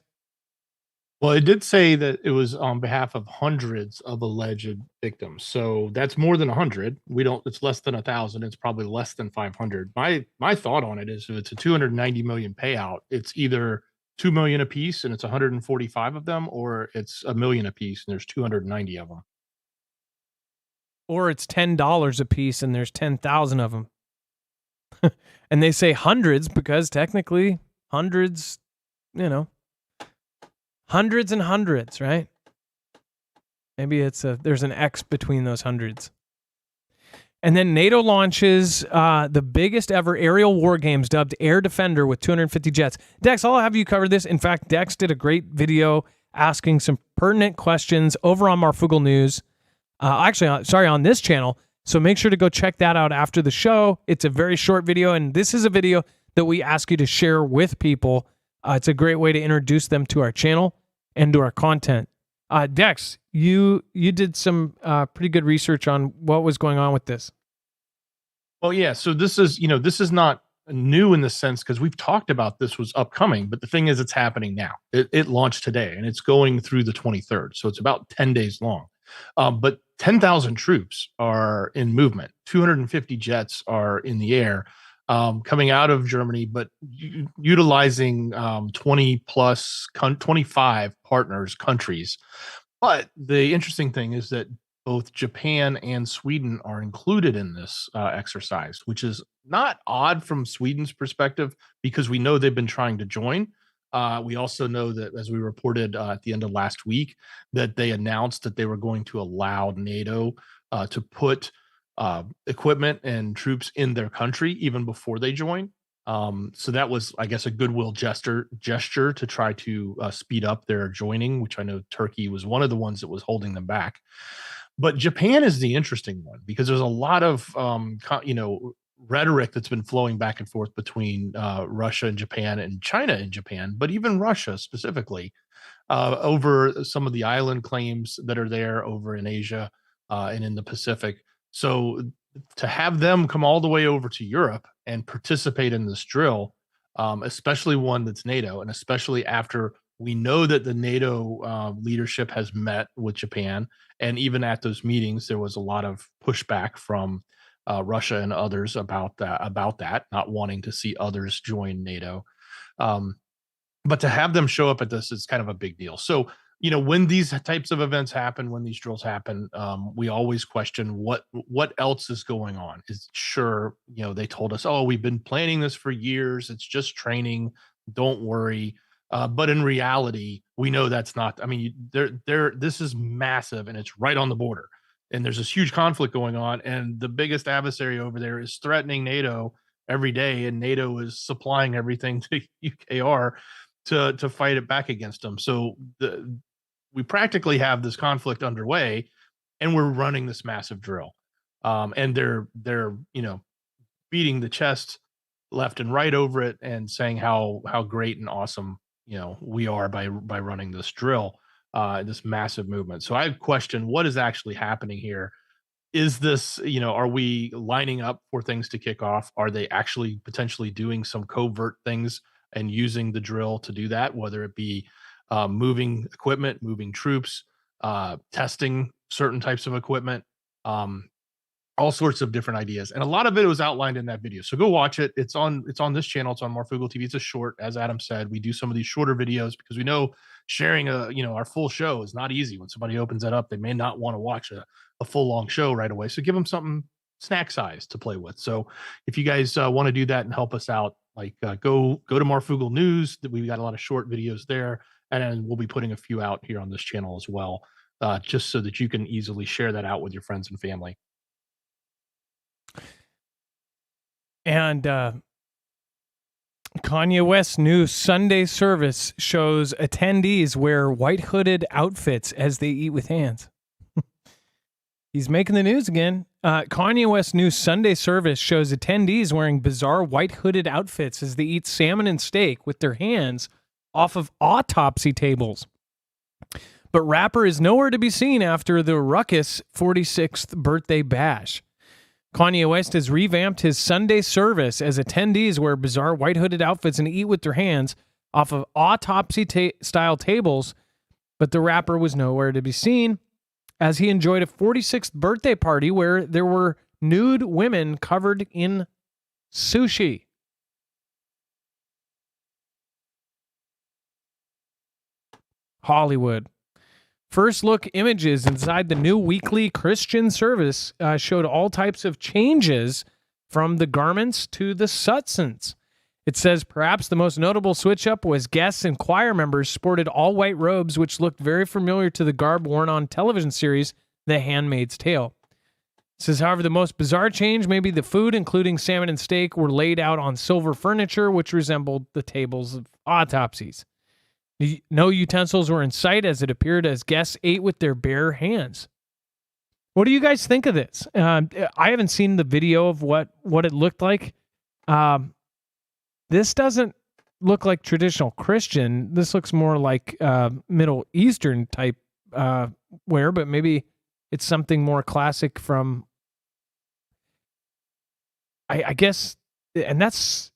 Well, it did say that it was on behalf of hundreds of alleged victims. So that's more than 100. It's less than 1,000. It's probably less than 500. My thought on it is if it's a 290 million payout, it's either 2 million a piece and it's 145 of them, or it's $1 million a piece and there's 290 of them. Or it's $10 a piece and there's 10,000 of them. And they say hundreds because technically hundreds, hundreds and hundreds, right? Maybe there's an X between those hundreds. And then NATO launches the biggest ever aerial war games dubbed Air Defender with 250 jets. Dex, I'll have you cover this. In fact, Dex did a great video asking some pertinent questions over on Marfoogle News. On this channel. So make sure to go check that out after the show. It's a very short video, and this is a video that we ask you to share with people. It's a great way to introduce them to our channel and to our content. Dex, you did some pretty good research on what was going on with this. Well, yeah. So this is not new in the sense because we've talked about this was upcoming, but the thing is, it's happening now. It launched today, and it's going through the 23rd, so it's about 10 days long. But 10,000 troops are in movement. 250 jets are in the air, coming out of Germany, but utilizing 25 countries. But the interesting thing is that both Japan and Sweden are included in this exercise, which is not odd from Sweden's perspective because we know they've been trying to join. We also know that, as we reported at the end of last week, that they announced that they were going to allow NATO to put equipment and troops in their country even before they join. So that was, I guess, a goodwill gesture to try to speed up their joining, which I know Turkey was one of the ones that was holding them back. But Japan is the interesting one because there's a lot of rhetoric that's been flowing back and forth between Russia and Japan and China and Japan, but even Russia specifically, over some of the island claims that are there over in Asia and in the Pacific. So to have them come all the way over to Europe and participate in this drill, especially one that's NATO, and especially after We know that the NATO leadership has met with Japan, and even at those meetings, there was a lot of pushback from Russia and others about that, not wanting to see others join NATO. Um, but to have them show up at this is kind of a big deal. So, when these types of events happen, when these drills happen, we always question what else is going on. Is sure, they told us, oh, we've been planning this for years. It's just training. Don't worry. But in reality, we know that's not. I mean, this is massive, and it's right on the border, and there's this huge conflict going on, and the biggest adversary over there is threatening NATO every day, and NATO is supplying everything to UKR to fight it back against them. So we practically have this conflict underway, and we're running this massive drill, and they're beating the chest left and right over it, and saying how great and awesome we are by running this drill, this massive movement. So I question what is actually happening here. Is this, are we lining up for things to kick off? Are they actually potentially doing some covert things and using the drill to do that, whether it be moving equipment, moving troops, testing certain types of equipment, all sorts of different ideas. And a lot of it was outlined in that video. So go watch it. It's on this channel. It's on Marfoogle TV. It's a short, as Adam said. We do some of these shorter videos because we know sharing our full show is not easy. When somebody opens that up, they may not want to watch a full long show right away. So give them something snack size to play with. So if you guys want to do that and help us out, go to Marfoogle News. We've got a lot of short videos there, and then we'll be putting a few out here on this channel as well, just so that you can easily share that out with your friends and family. And Kanye West's new Sunday service shows attendees wear white hooded outfits as they eat with hands. He's making the news again. Kanye West's new Sunday service shows attendees wearing bizarre white hooded outfits as they eat salmon and steak with their hands off of autopsy tables. But rapper is nowhere to be seen after the ruckus 46th birthday bash. Kanye West has revamped his Sunday service as attendees wear bizarre white hooded outfits and eat with their hands off of autopsy style tables, but the rapper was nowhere to be seen as he enjoyed a 46th birthday party where there were nude women covered in sushi. Hollywood. First look images inside the new weekly Christian service showed all types of changes from the garments to the substance. It says perhaps the most notable switch up was guests and choir members sported all white robes, which looked very familiar to the garb worn on television series The Handmaid's Tale. It says, however, the most bizarre change, maybe the food, including salmon and steak, were laid out on silver furniture, which resembled the tables of autopsies. No utensils were in sight as it appeared as guests ate with their bare hands. What do you guys think of this? I haven't seen the video of what it looked like. This doesn't look like traditional Christian. This looks more like Middle Eastern type wear, but maybe it's something more classic from, I guess, and that's,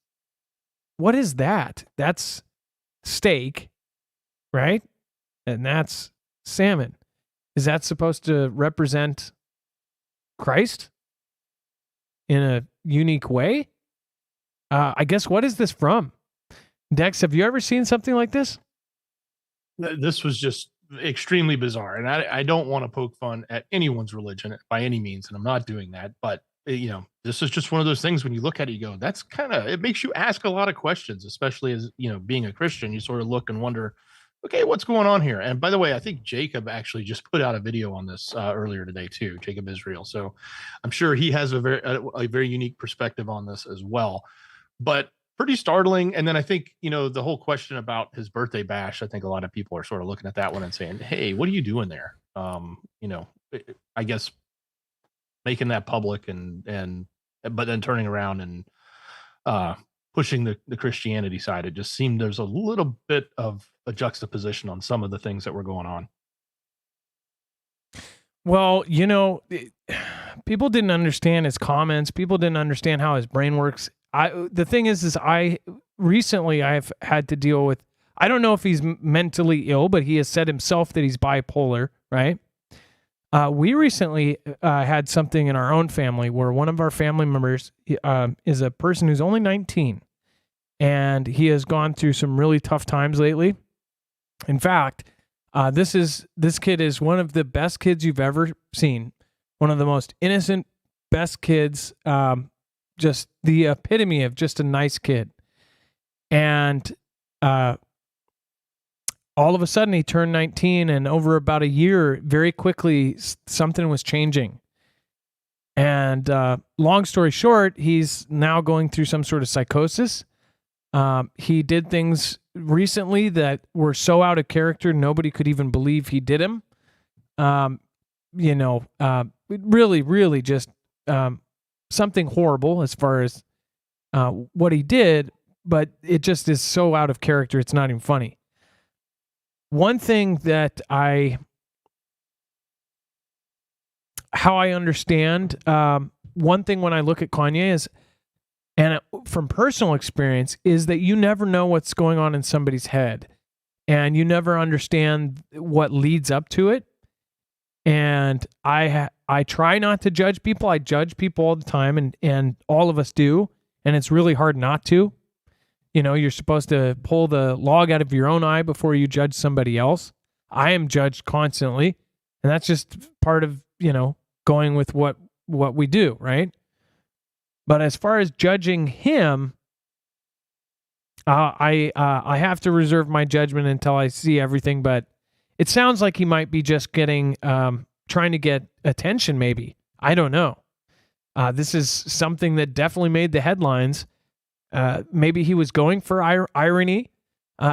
what is that? That's steak. Right? And that's salmon. Is that supposed to represent Christ in a unique way? I guess, what is this from? Dex, have you ever seen something like this? This was just extremely bizarre. And I don't want to poke fun at anyone's religion by any means, and I'm not doing that. But, this is just one of those things when you look at it, you go, that's it makes you ask a lot of questions, especially as, being a Christian, you sort of look and wonder, okay, what's going on here? And by the way, I think Jacob actually just put out a video on this earlier today too, Jacob Israel. So I'm sure he has a very unique perspective on this as well, but pretty startling. And then I think, the whole question about his birthday bash, I think a lot of people are sort of looking at that one and saying, hey, what are you doing there? I guess making that public but then turning around and pushing the Christianity side. It just seemed there's a little bit of a juxtaposition on some of the things that were going on. Well, people didn't understand his comments. People didn't understand how his brain works. The thing is I've had to deal with, I don't know if he's mentally ill, but he has said himself that he's bipolar, right? We recently had something in our own family where one of our family members is a person who's only 19, and he has gone through some really tough times lately. In fact, this kid is one of the best kids you've ever seen. One of the most innocent, best kids, just the epitome of just a nice kid. And all of a sudden he turned 19, and over about a year, very quickly, something was changing. And long story short, he's now going through some sort of psychosis. He did things recently that were so out of character, nobody could even believe he did them. Really, really just something horrible as far as what he did, but it just is so out of character, it's not even funny. One thing that how I understand, one thing when I look at Kanye is, and from personal experience, is that you never know what's going on in somebody's head, and you never understand what leads up to it. And I try not to judge people. I judge people all the time, and all of us do, and it's really hard not to. You know, you're supposed to pull the log out of your own eye before you judge somebody else. I am judged constantly, and that's just part of, going with what we do, right? But as far as judging him, I have to reserve my judgment until I see everything. But it sounds like he might be just getting trying to get attention. Maybe, I don't know. This is something that definitely made the headlines. Maybe he was going for irony.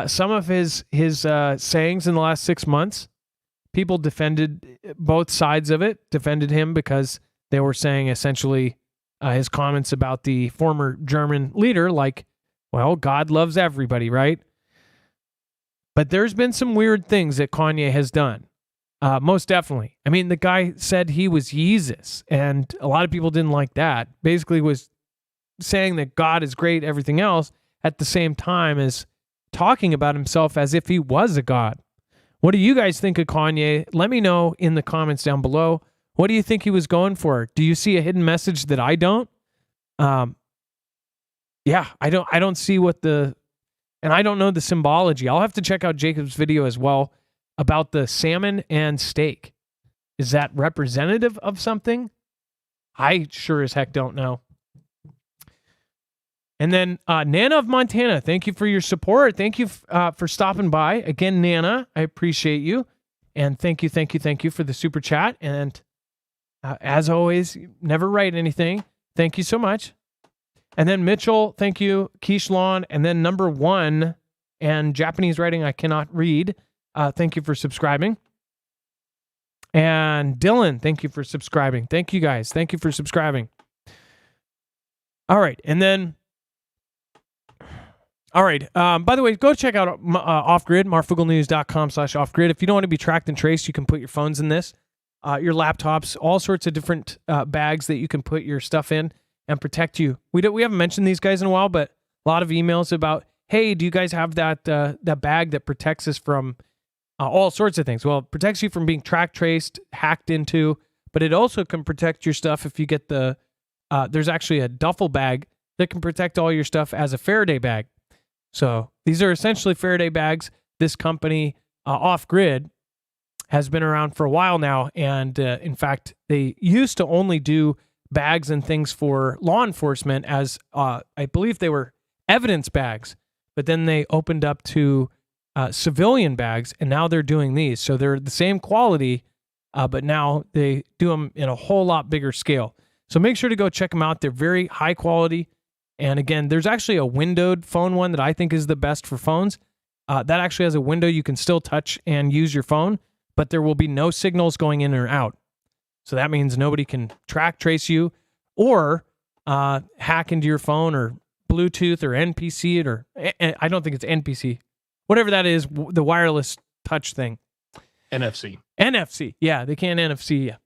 Some of his sayings in the last 6 months, people defended both sides of it, defended him because they were saying essentially his comments about the former German leader, like, well, God loves everybody, right? But there's been some weird things that Kanye has done. Most definitely. I mean, the guy said he was Jesus, and a lot of people didn't like that. Basically was saying that God is great, everything else, at the same time as talking about himself as if he was a god. What do you guys think of Kanye? Let me know in the comments down below. What do you think he was going for? Do you see a hidden message that I don't? I don't see and I don't know the symbology. I'll have to check out Jacob's video as well about the salmon and steak. Is that representative of something? I sure as heck don't know. And then Nana of Montana, thank you for your support. Thank you for stopping by. Again, Nana, I appreciate you. And thank you for the super chat. And as always, never write anything. Thank you so much. And then Mitchell, thank you. Keishlon, and then number 1, and Japanese writing I cannot read. Thank you for subscribing. And Dylan, thank you for subscribing. Thank you guys. Thank you for subscribing. All right. And then, by the way, go check out Off-Grid, marfooglenews.com/offgrid. If you don't want to be tracked and traced, you can put your phones in this, your laptops, all sorts of different bags that you can put your stuff in and protect you. We haven't mentioned these guys in a while, but a lot of emails about, hey, do you guys have that bag that protects us from all sorts of things? Well, it protects you from being tracked, traced, hacked into, but it also can protect your stuff if you get there's actually a duffel bag that can protect all your stuff as a Faraday bag. So these are essentially Faraday bags. This company, Off-Grid, has been around for a while now. And in fact, they used to only do bags and things for law enforcement as, I believe they were evidence bags. But then they opened up to civilian bags, and now they're doing these. So they're the same quality, but now they do them in a whole lot bigger scale. So make sure to go check them out. They're very high quality. And again, there's actually a windowed phone one that I think is the best for phones. That actually has a window you can still touch and use your phone, but there will be no signals going in or out. So that means nobody can track, trace you, or hack into your phone, or Bluetooth, or NPC it, or I don't think it's NPC. Whatever that is, the wireless touch thing. NFC. Yeah, they can't NFC you.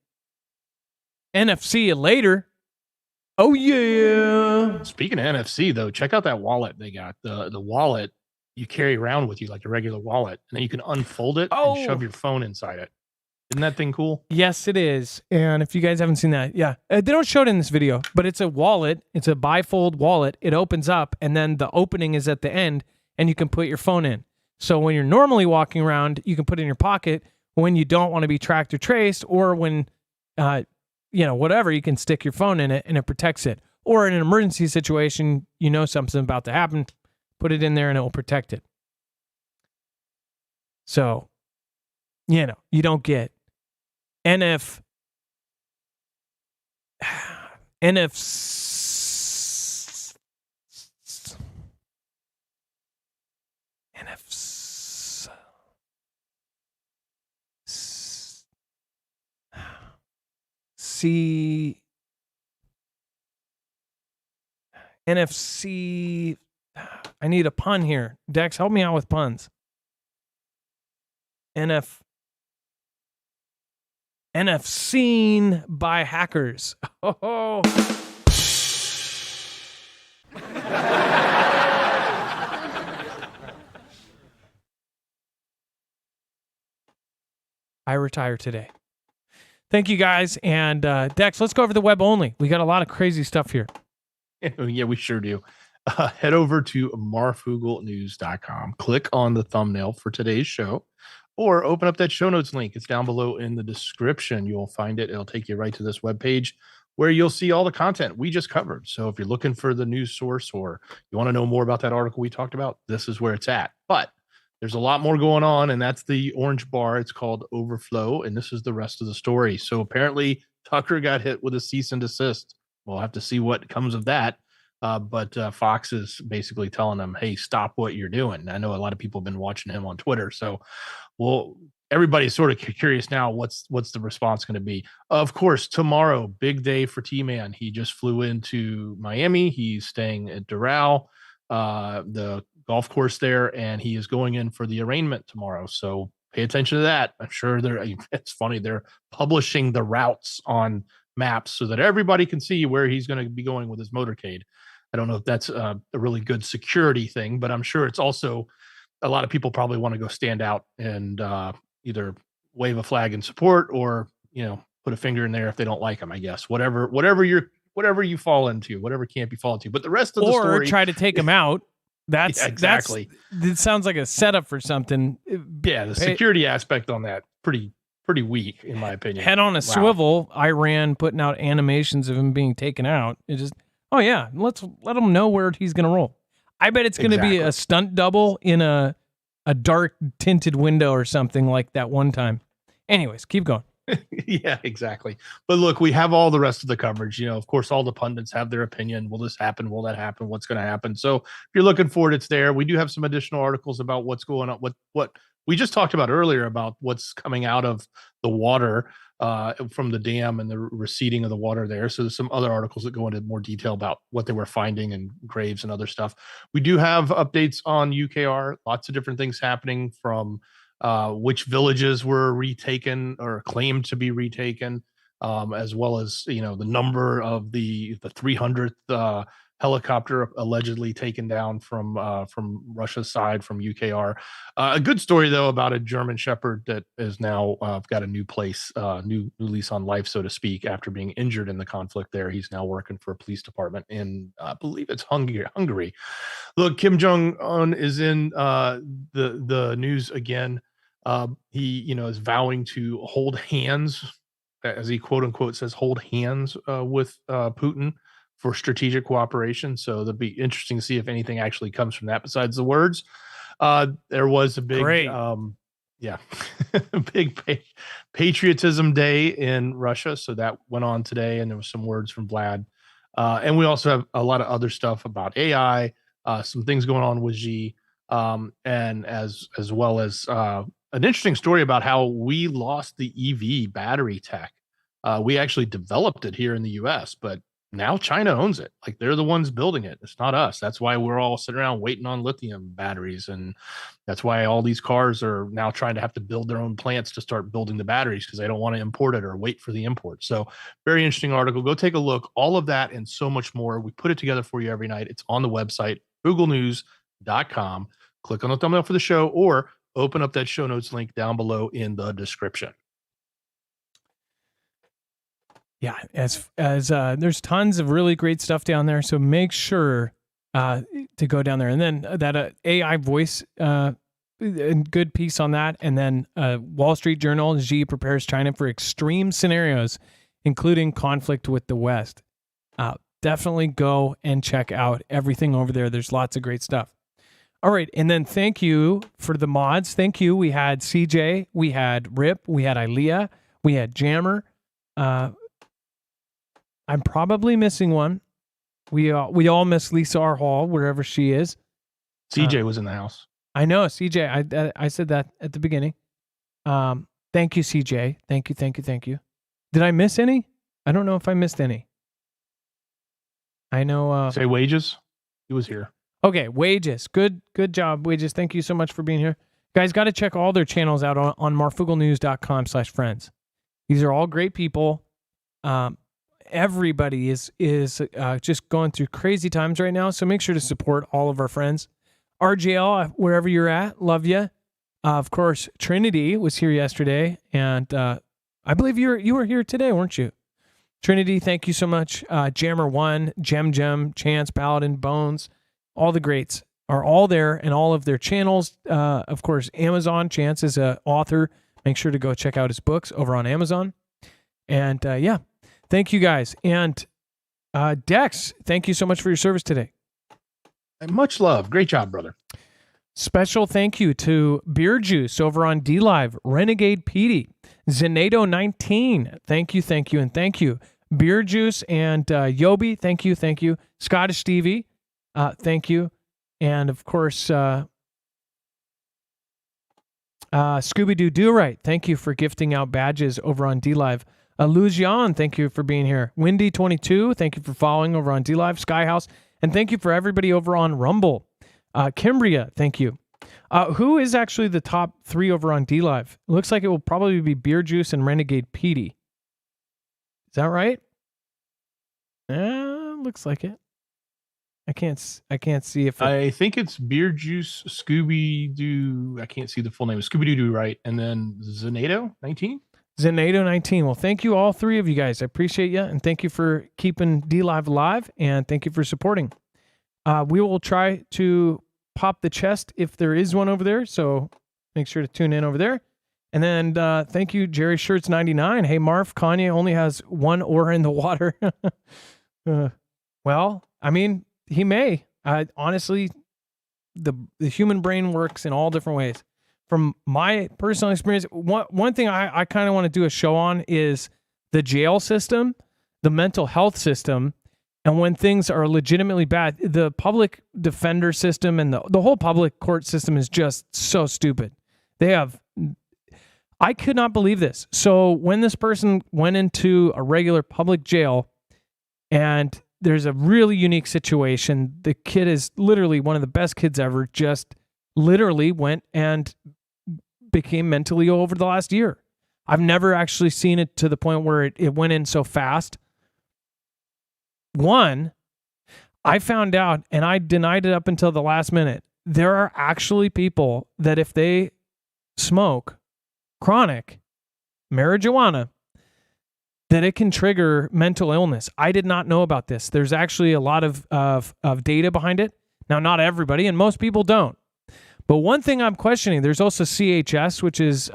NFC you later. Oh, yeah. Speaking of NFC, though, check out that wallet they got. The wallet, you carry around with you like a regular wallet, and then you can unfold it and shove your phone inside it. Isn't that thing cool? Yes, it is. And if you guys haven't seen that, yeah, they don't show it in this video, but it's a wallet. It's a bifold wallet. It opens up, and then the opening is at the end, and you can put your phone in. So when you're normally walking around, you can put it in your pocket. When you don't want to be tracked or traced, or when, whatever, you can stick your phone in it, and it protects it. Or in an emergency situation, something's about to happen, put it in there, and it will protect it. So, you don't get NF NFC. I need a pun here. Dex, help me out with puns. NF seen by hackers. Oh. I retire today. Thank you guys. And Dex, let's go over the web only. We got a lot of crazy stuff here. Yeah, we sure do. Head over to marfooglenews.com. Click on the thumbnail for today's show, or open up that show notes link. It's down below in the description. You'll find it. It'll take you right to this webpage where you'll see all the content we just covered. So if you're looking for the news source, or you want to know more about that article we talked about, this is where it's at. But there's a lot more going on, and that's the orange bar. It's called Overflow, and this is the rest of the story. So apparently Tucker got hit with a cease and desist. We'll have to see what comes of that. But Fox is basically telling them, hey, stop what you're doing. I know a lot of people have been watching him on Twitter. So, everybody's sort of curious now, what's the response going to be? Of course, tomorrow, big day for T-Man. He just flew into Miami. He's staying at Doral, the golf course there, and he is going in for the arraignment tomorrow. So pay attention to that. I'm sure it's funny. They're publishing the routes on maps so that everybody can see where he's going to be going with his motorcade. I don't know if that's a really good security thing, but I'm sure it's also a lot of people probably want to go stand out and either wave a flag in support, or put a finger in there if they don't like him. I guess whatever you fall into, whatever camp you fall into. But the rest of the story, or try to take him out. That's exactly. It sounds like a setup for something. Yeah, the security aspect on that pretty weak in my opinion. Head on a swivel. Iran putting out animations of him being taken out. It just, let's let him know where he's going to roll. I bet it's going to be a stunt double in a dark tinted window or something like that one time. Anyways, keep going. Yeah, exactly. But look, we have all the rest of the coverage. Of course, all the pundits have their opinion. Will this happen? Will that happen? What's going to happen? So if you're looking for it, it's there. We do have some additional articles about what's going on, what we just talked about earlier about what's coming out of the water from the dam and the receding of the water there. So there's some other articles that go into more detail about what they were finding and graves and other stuff. We do have updates on UKR, lots of different things happening, from which villages were retaken or claimed to be retaken, as well as the number of the 300th helicopter allegedly taken down from Russia's side, from UKR. A good story though about a German Shepherd that is now got a new place, new lease on life, so to speak, after being injured in the conflict there. He's now working for a police department in, I believe it's Hungary. Look, Kim Jong-un is in the news again. He is vowing to hold hands, as he quote unquote says, hold hands with Putin for strategic cooperation. So it'll be interesting to see if anything actually comes from that besides the words. There was a big, big patriotism day in Russia. So that went on today, and there was some words from Vlad. And we also have a lot of other stuff about AI, some things going on with Xi, and as well as an interesting story about how we lost the EV battery tech. We actually developed it here in the US, but now China owns it. Like, they're the ones building it. It's not us. That's why we're all sitting around waiting on lithium batteries. And that's why all these cars are now trying to have to build their own plants to start building the batteries, because they don't want to import it or wait for the import. So very interesting article. Go take a look. All of that and so much more. We put it together for you every night. It's on the website, googlenews.com. click on the thumbnail for the show or open up that show notes link down below in the description. Yeah, as there's tons of really great stuff down there, so make sure to go down there. And then that AI voice, a good piece on that. And then Wall Street Journal, Xi prepares China for extreme scenarios, including conflict with the West. Definitely go and check out everything over there. There's lots of great stuff. All right, and then thank you for the mods. Thank you. We had CJ, we had Rip, we had Ilea, we had Jammer. I'm probably missing one. We all miss Lisa R. Hall, wherever she is. CJ was in the house. I know, CJ. I said that at the beginning. Thank you, CJ. Thank you. Did I miss any? I don't know if I missed any. I know. Say Wages. He was here. Okay, Wages. Good job, Wages. Thank you so much for being here. Guys, got to check all their channels out on marfooglenews.com/friends. These are all great people. Everybody is just going through crazy times right now, so make sure to support all of our friends. RJL, wherever you're at, love you. Of course, Trinity was here yesterday, and I believe you were here today, weren't you? Trinity, thank you so much. Jammer1, Gem, Chance, Paladin, Bones, all the greats are all there, and all of their channels. Of course, Amazon. Chance is an author. Make sure to go check out his books over on Amazon. And yeah. Thank you, guys. And Dex, thank you so much for your service today. Much love. Great job, brother. Special thank you to Beer Juice over on DLive, Renegade Petey, Zenato 19. Thank you, and thank you. Beer Juice and Yobi, thank you. Scottish Stevie, thank you. And of course, Scooby-Doo Do-Right, thank you for gifting out badges over on DLive. Lujian, thank you for being here. Windy22, thank you for following over on DLive. Skyhouse, and thank you for everybody over on Rumble. Kimbria, thank you. Who is actually the top 3 over on DLive? It looks like it will probably be Beer Juice and Renegade Petey. Is that right? Looks like it. I can't see if I think it's Beer Juice, Scooby-Doo. I can't see the full name. Scooby-Doo Do Right, and then Zenato 19. Zenato 19. Well, thank you, all 3 of you guys. I appreciate you, and thank you for keeping DLive alive, and thank you for supporting. We will try to pop the chest if there is one over there, so make sure to tune in over there. And then thank you, Jerry Shirts 99. Hey, Marf, Kanye only has 1 ore in the water. Well, I mean, he may. Honestly, the human brain works in all different ways. From my personal experience, one thing I kind of want to do a show on is the jail system, the mental health system, and when things are legitimately bad, the public defender system and the whole public court system is just so stupid. I could not believe this. So when this person went into a regular public jail, and there's a really unique situation, the kid is literally one of the best kids ever, just literally went and became mentally ill over the last year. I've never actually seen it to the point where it went in so fast. One, I found out, and I denied it up until the last minute, there are actually people that if they smoke chronic marijuana, that it can trigger mental illness. I did not know about this. There's actually a lot of data behind it. Now, not everybody, and most people don't. But one thing I'm questioning, there's also CHS, which is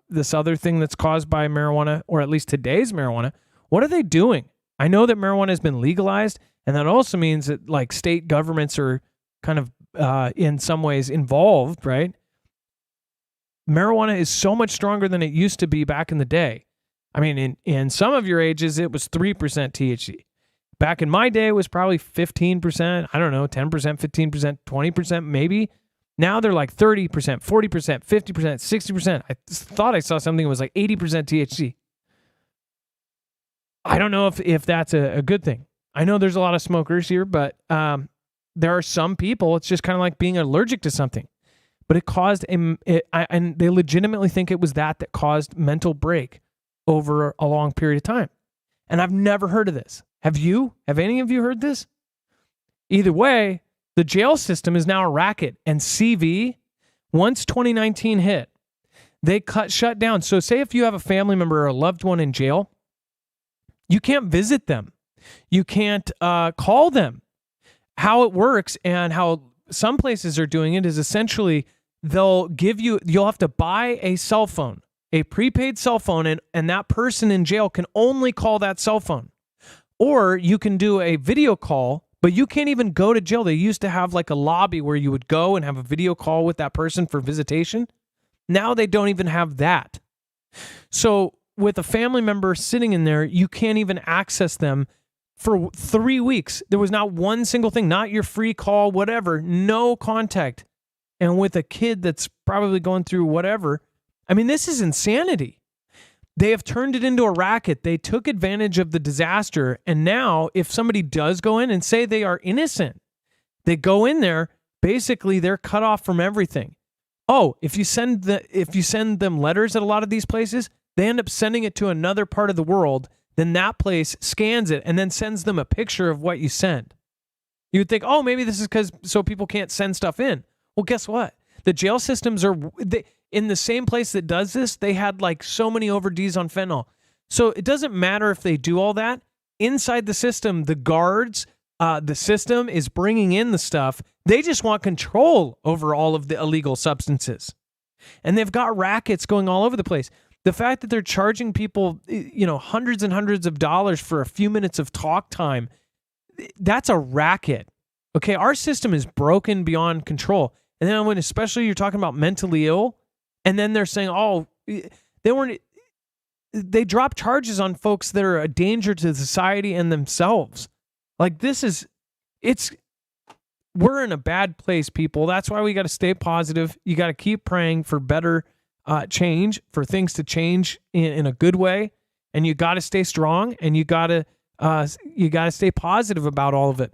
this other thing that's caused by marijuana, or at least today's marijuana. What are they doing? I know that marijuana has been legalized, and that also means that like state governments are kind of in some ways involved, right? Marijuana is so much stronger than it used to be back in the day. I mean, in some of your ages, it was 3% THC. Back in my day, it was probably 15%. I don't know, 10%, 15%, 20% maybe. Now they're like 30%, 40%, 50%, 60%. I thought I saw something that was like 80% THC. I don't know if that's a good thing. I know there's a lot of smokers here, but there are some people, it's just kind of like being allergic to something. But it caused, and they legitimately think it was that caused mental break over a long period of time. And I've never heard of this. Have you? Have any of you heard this? Either way, The jail system is now a racket. And CV, once 2019 hit, they shut down. So say if you have a family member or a loved one in jail, you can't visit them. You can't call them. How it works and how some places are doing it is essentially you'll have to buy a cell phone, a prepaid cell phone, and that person in jail can only call that cell phone. Or you can do a video call, but you can't even go to jail. They used to have like a lobby where you would go and have a video call with that person for visitation. Now they don't even have that. So with a family member sitting in there, you can't even access them for 3 weeks. There was not one single thing, not your free call, whatever, no contact. And with a kid that's probably going through whatever, I mean, this is insanity. They have turned it into a racket. They took advantage of the disaster. And now if somebody does go in and say they are innocent, they go in there, basically they're cut off from everything. Oh, if you send them letters at a lot of these places, they end up sending it to another part of the world. Then that place scans it and then sends them a picture of what you sent. You would think, oh, maybe this is so people can't send stuff in. Well, guess what? The jail systems are in the same place that does this. They had like so many overdues on fentanyl. So it doesn't matter if they do all that. Inside the system, the guards, the system is bringing in the stuff. They just want control over all of the illegal substances. And they've got rackets going all over the place. The fact that they're charging people, hundreds and hundreds of dollars for a few minutes of talk time, that's a racket. Okay, our system is broken beyond control. And then when especially you're talking about mentally ill, and then they're saying, oh, they drop charges on folks that are a danger to society and themselves. Like we're in a bad place, people. That's why we got to stay positive. You got to keep praying for better change, for things to change in a good way. And you got to stay strong, and you got to stay positive about all of it.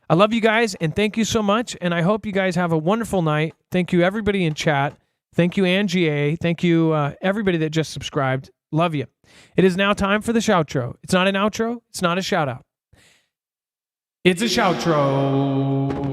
I love you guys, and thank you so much. And I hope you guys have a wonderful night. Thank you, everybody in chat. Thank you, Angie A. Thank you, everybody that just subscribed. Love you. It is now time for the shoutro. It's not an outro. It's not a shout out. It's a shoutro.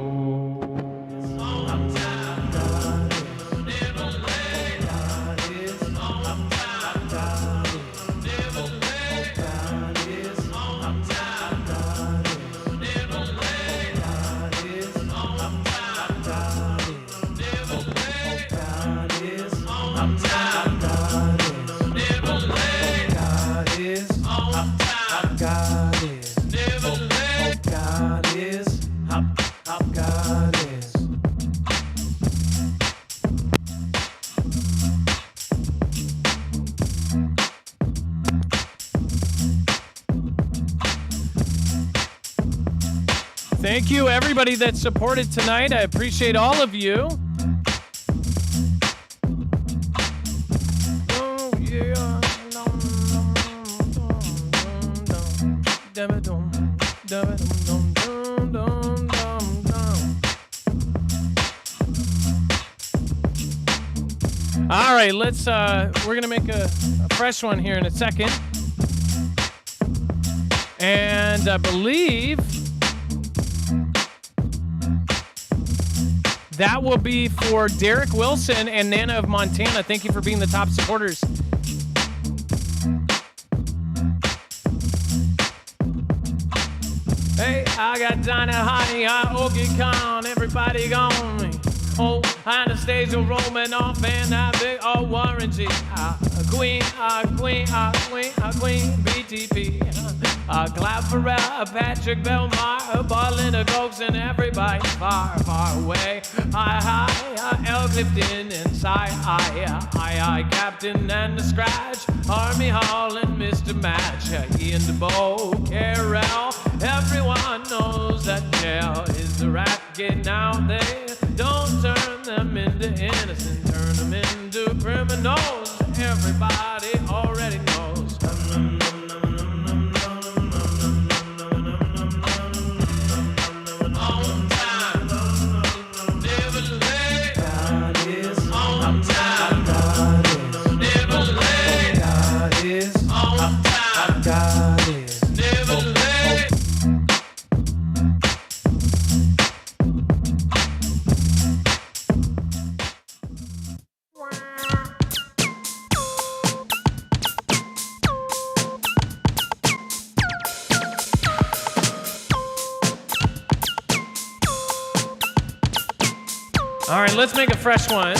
Thank you, everybody that supported tonight. I appreciate all of you. Oh, yeah. All right, we're going to make a fresh one here in a second. And I believe that will be for Derek Wilson and Nana of Montana. Thank you for being the top supporters. Hey, I got Dinah, Honey, Okie Con, everybody gone. Oh, Anastasia rolling off and I big Warren G. Queen, BTP. Cloud Farrell, Patrick Belmar, Barlinda Cokes, and everybody far, far away. Hi, El Clifton and I, Captain and the Scratch, Army Hall and Mr. Match, Ian DeBow, Carol. Everyone knows that jail is the racket out there. Don't turn them into innocent, turn them into criminals. Everybody already knows. On time, never late. God is on time. God is never late. God is on time. God is never late. All right, let's make a fresh one.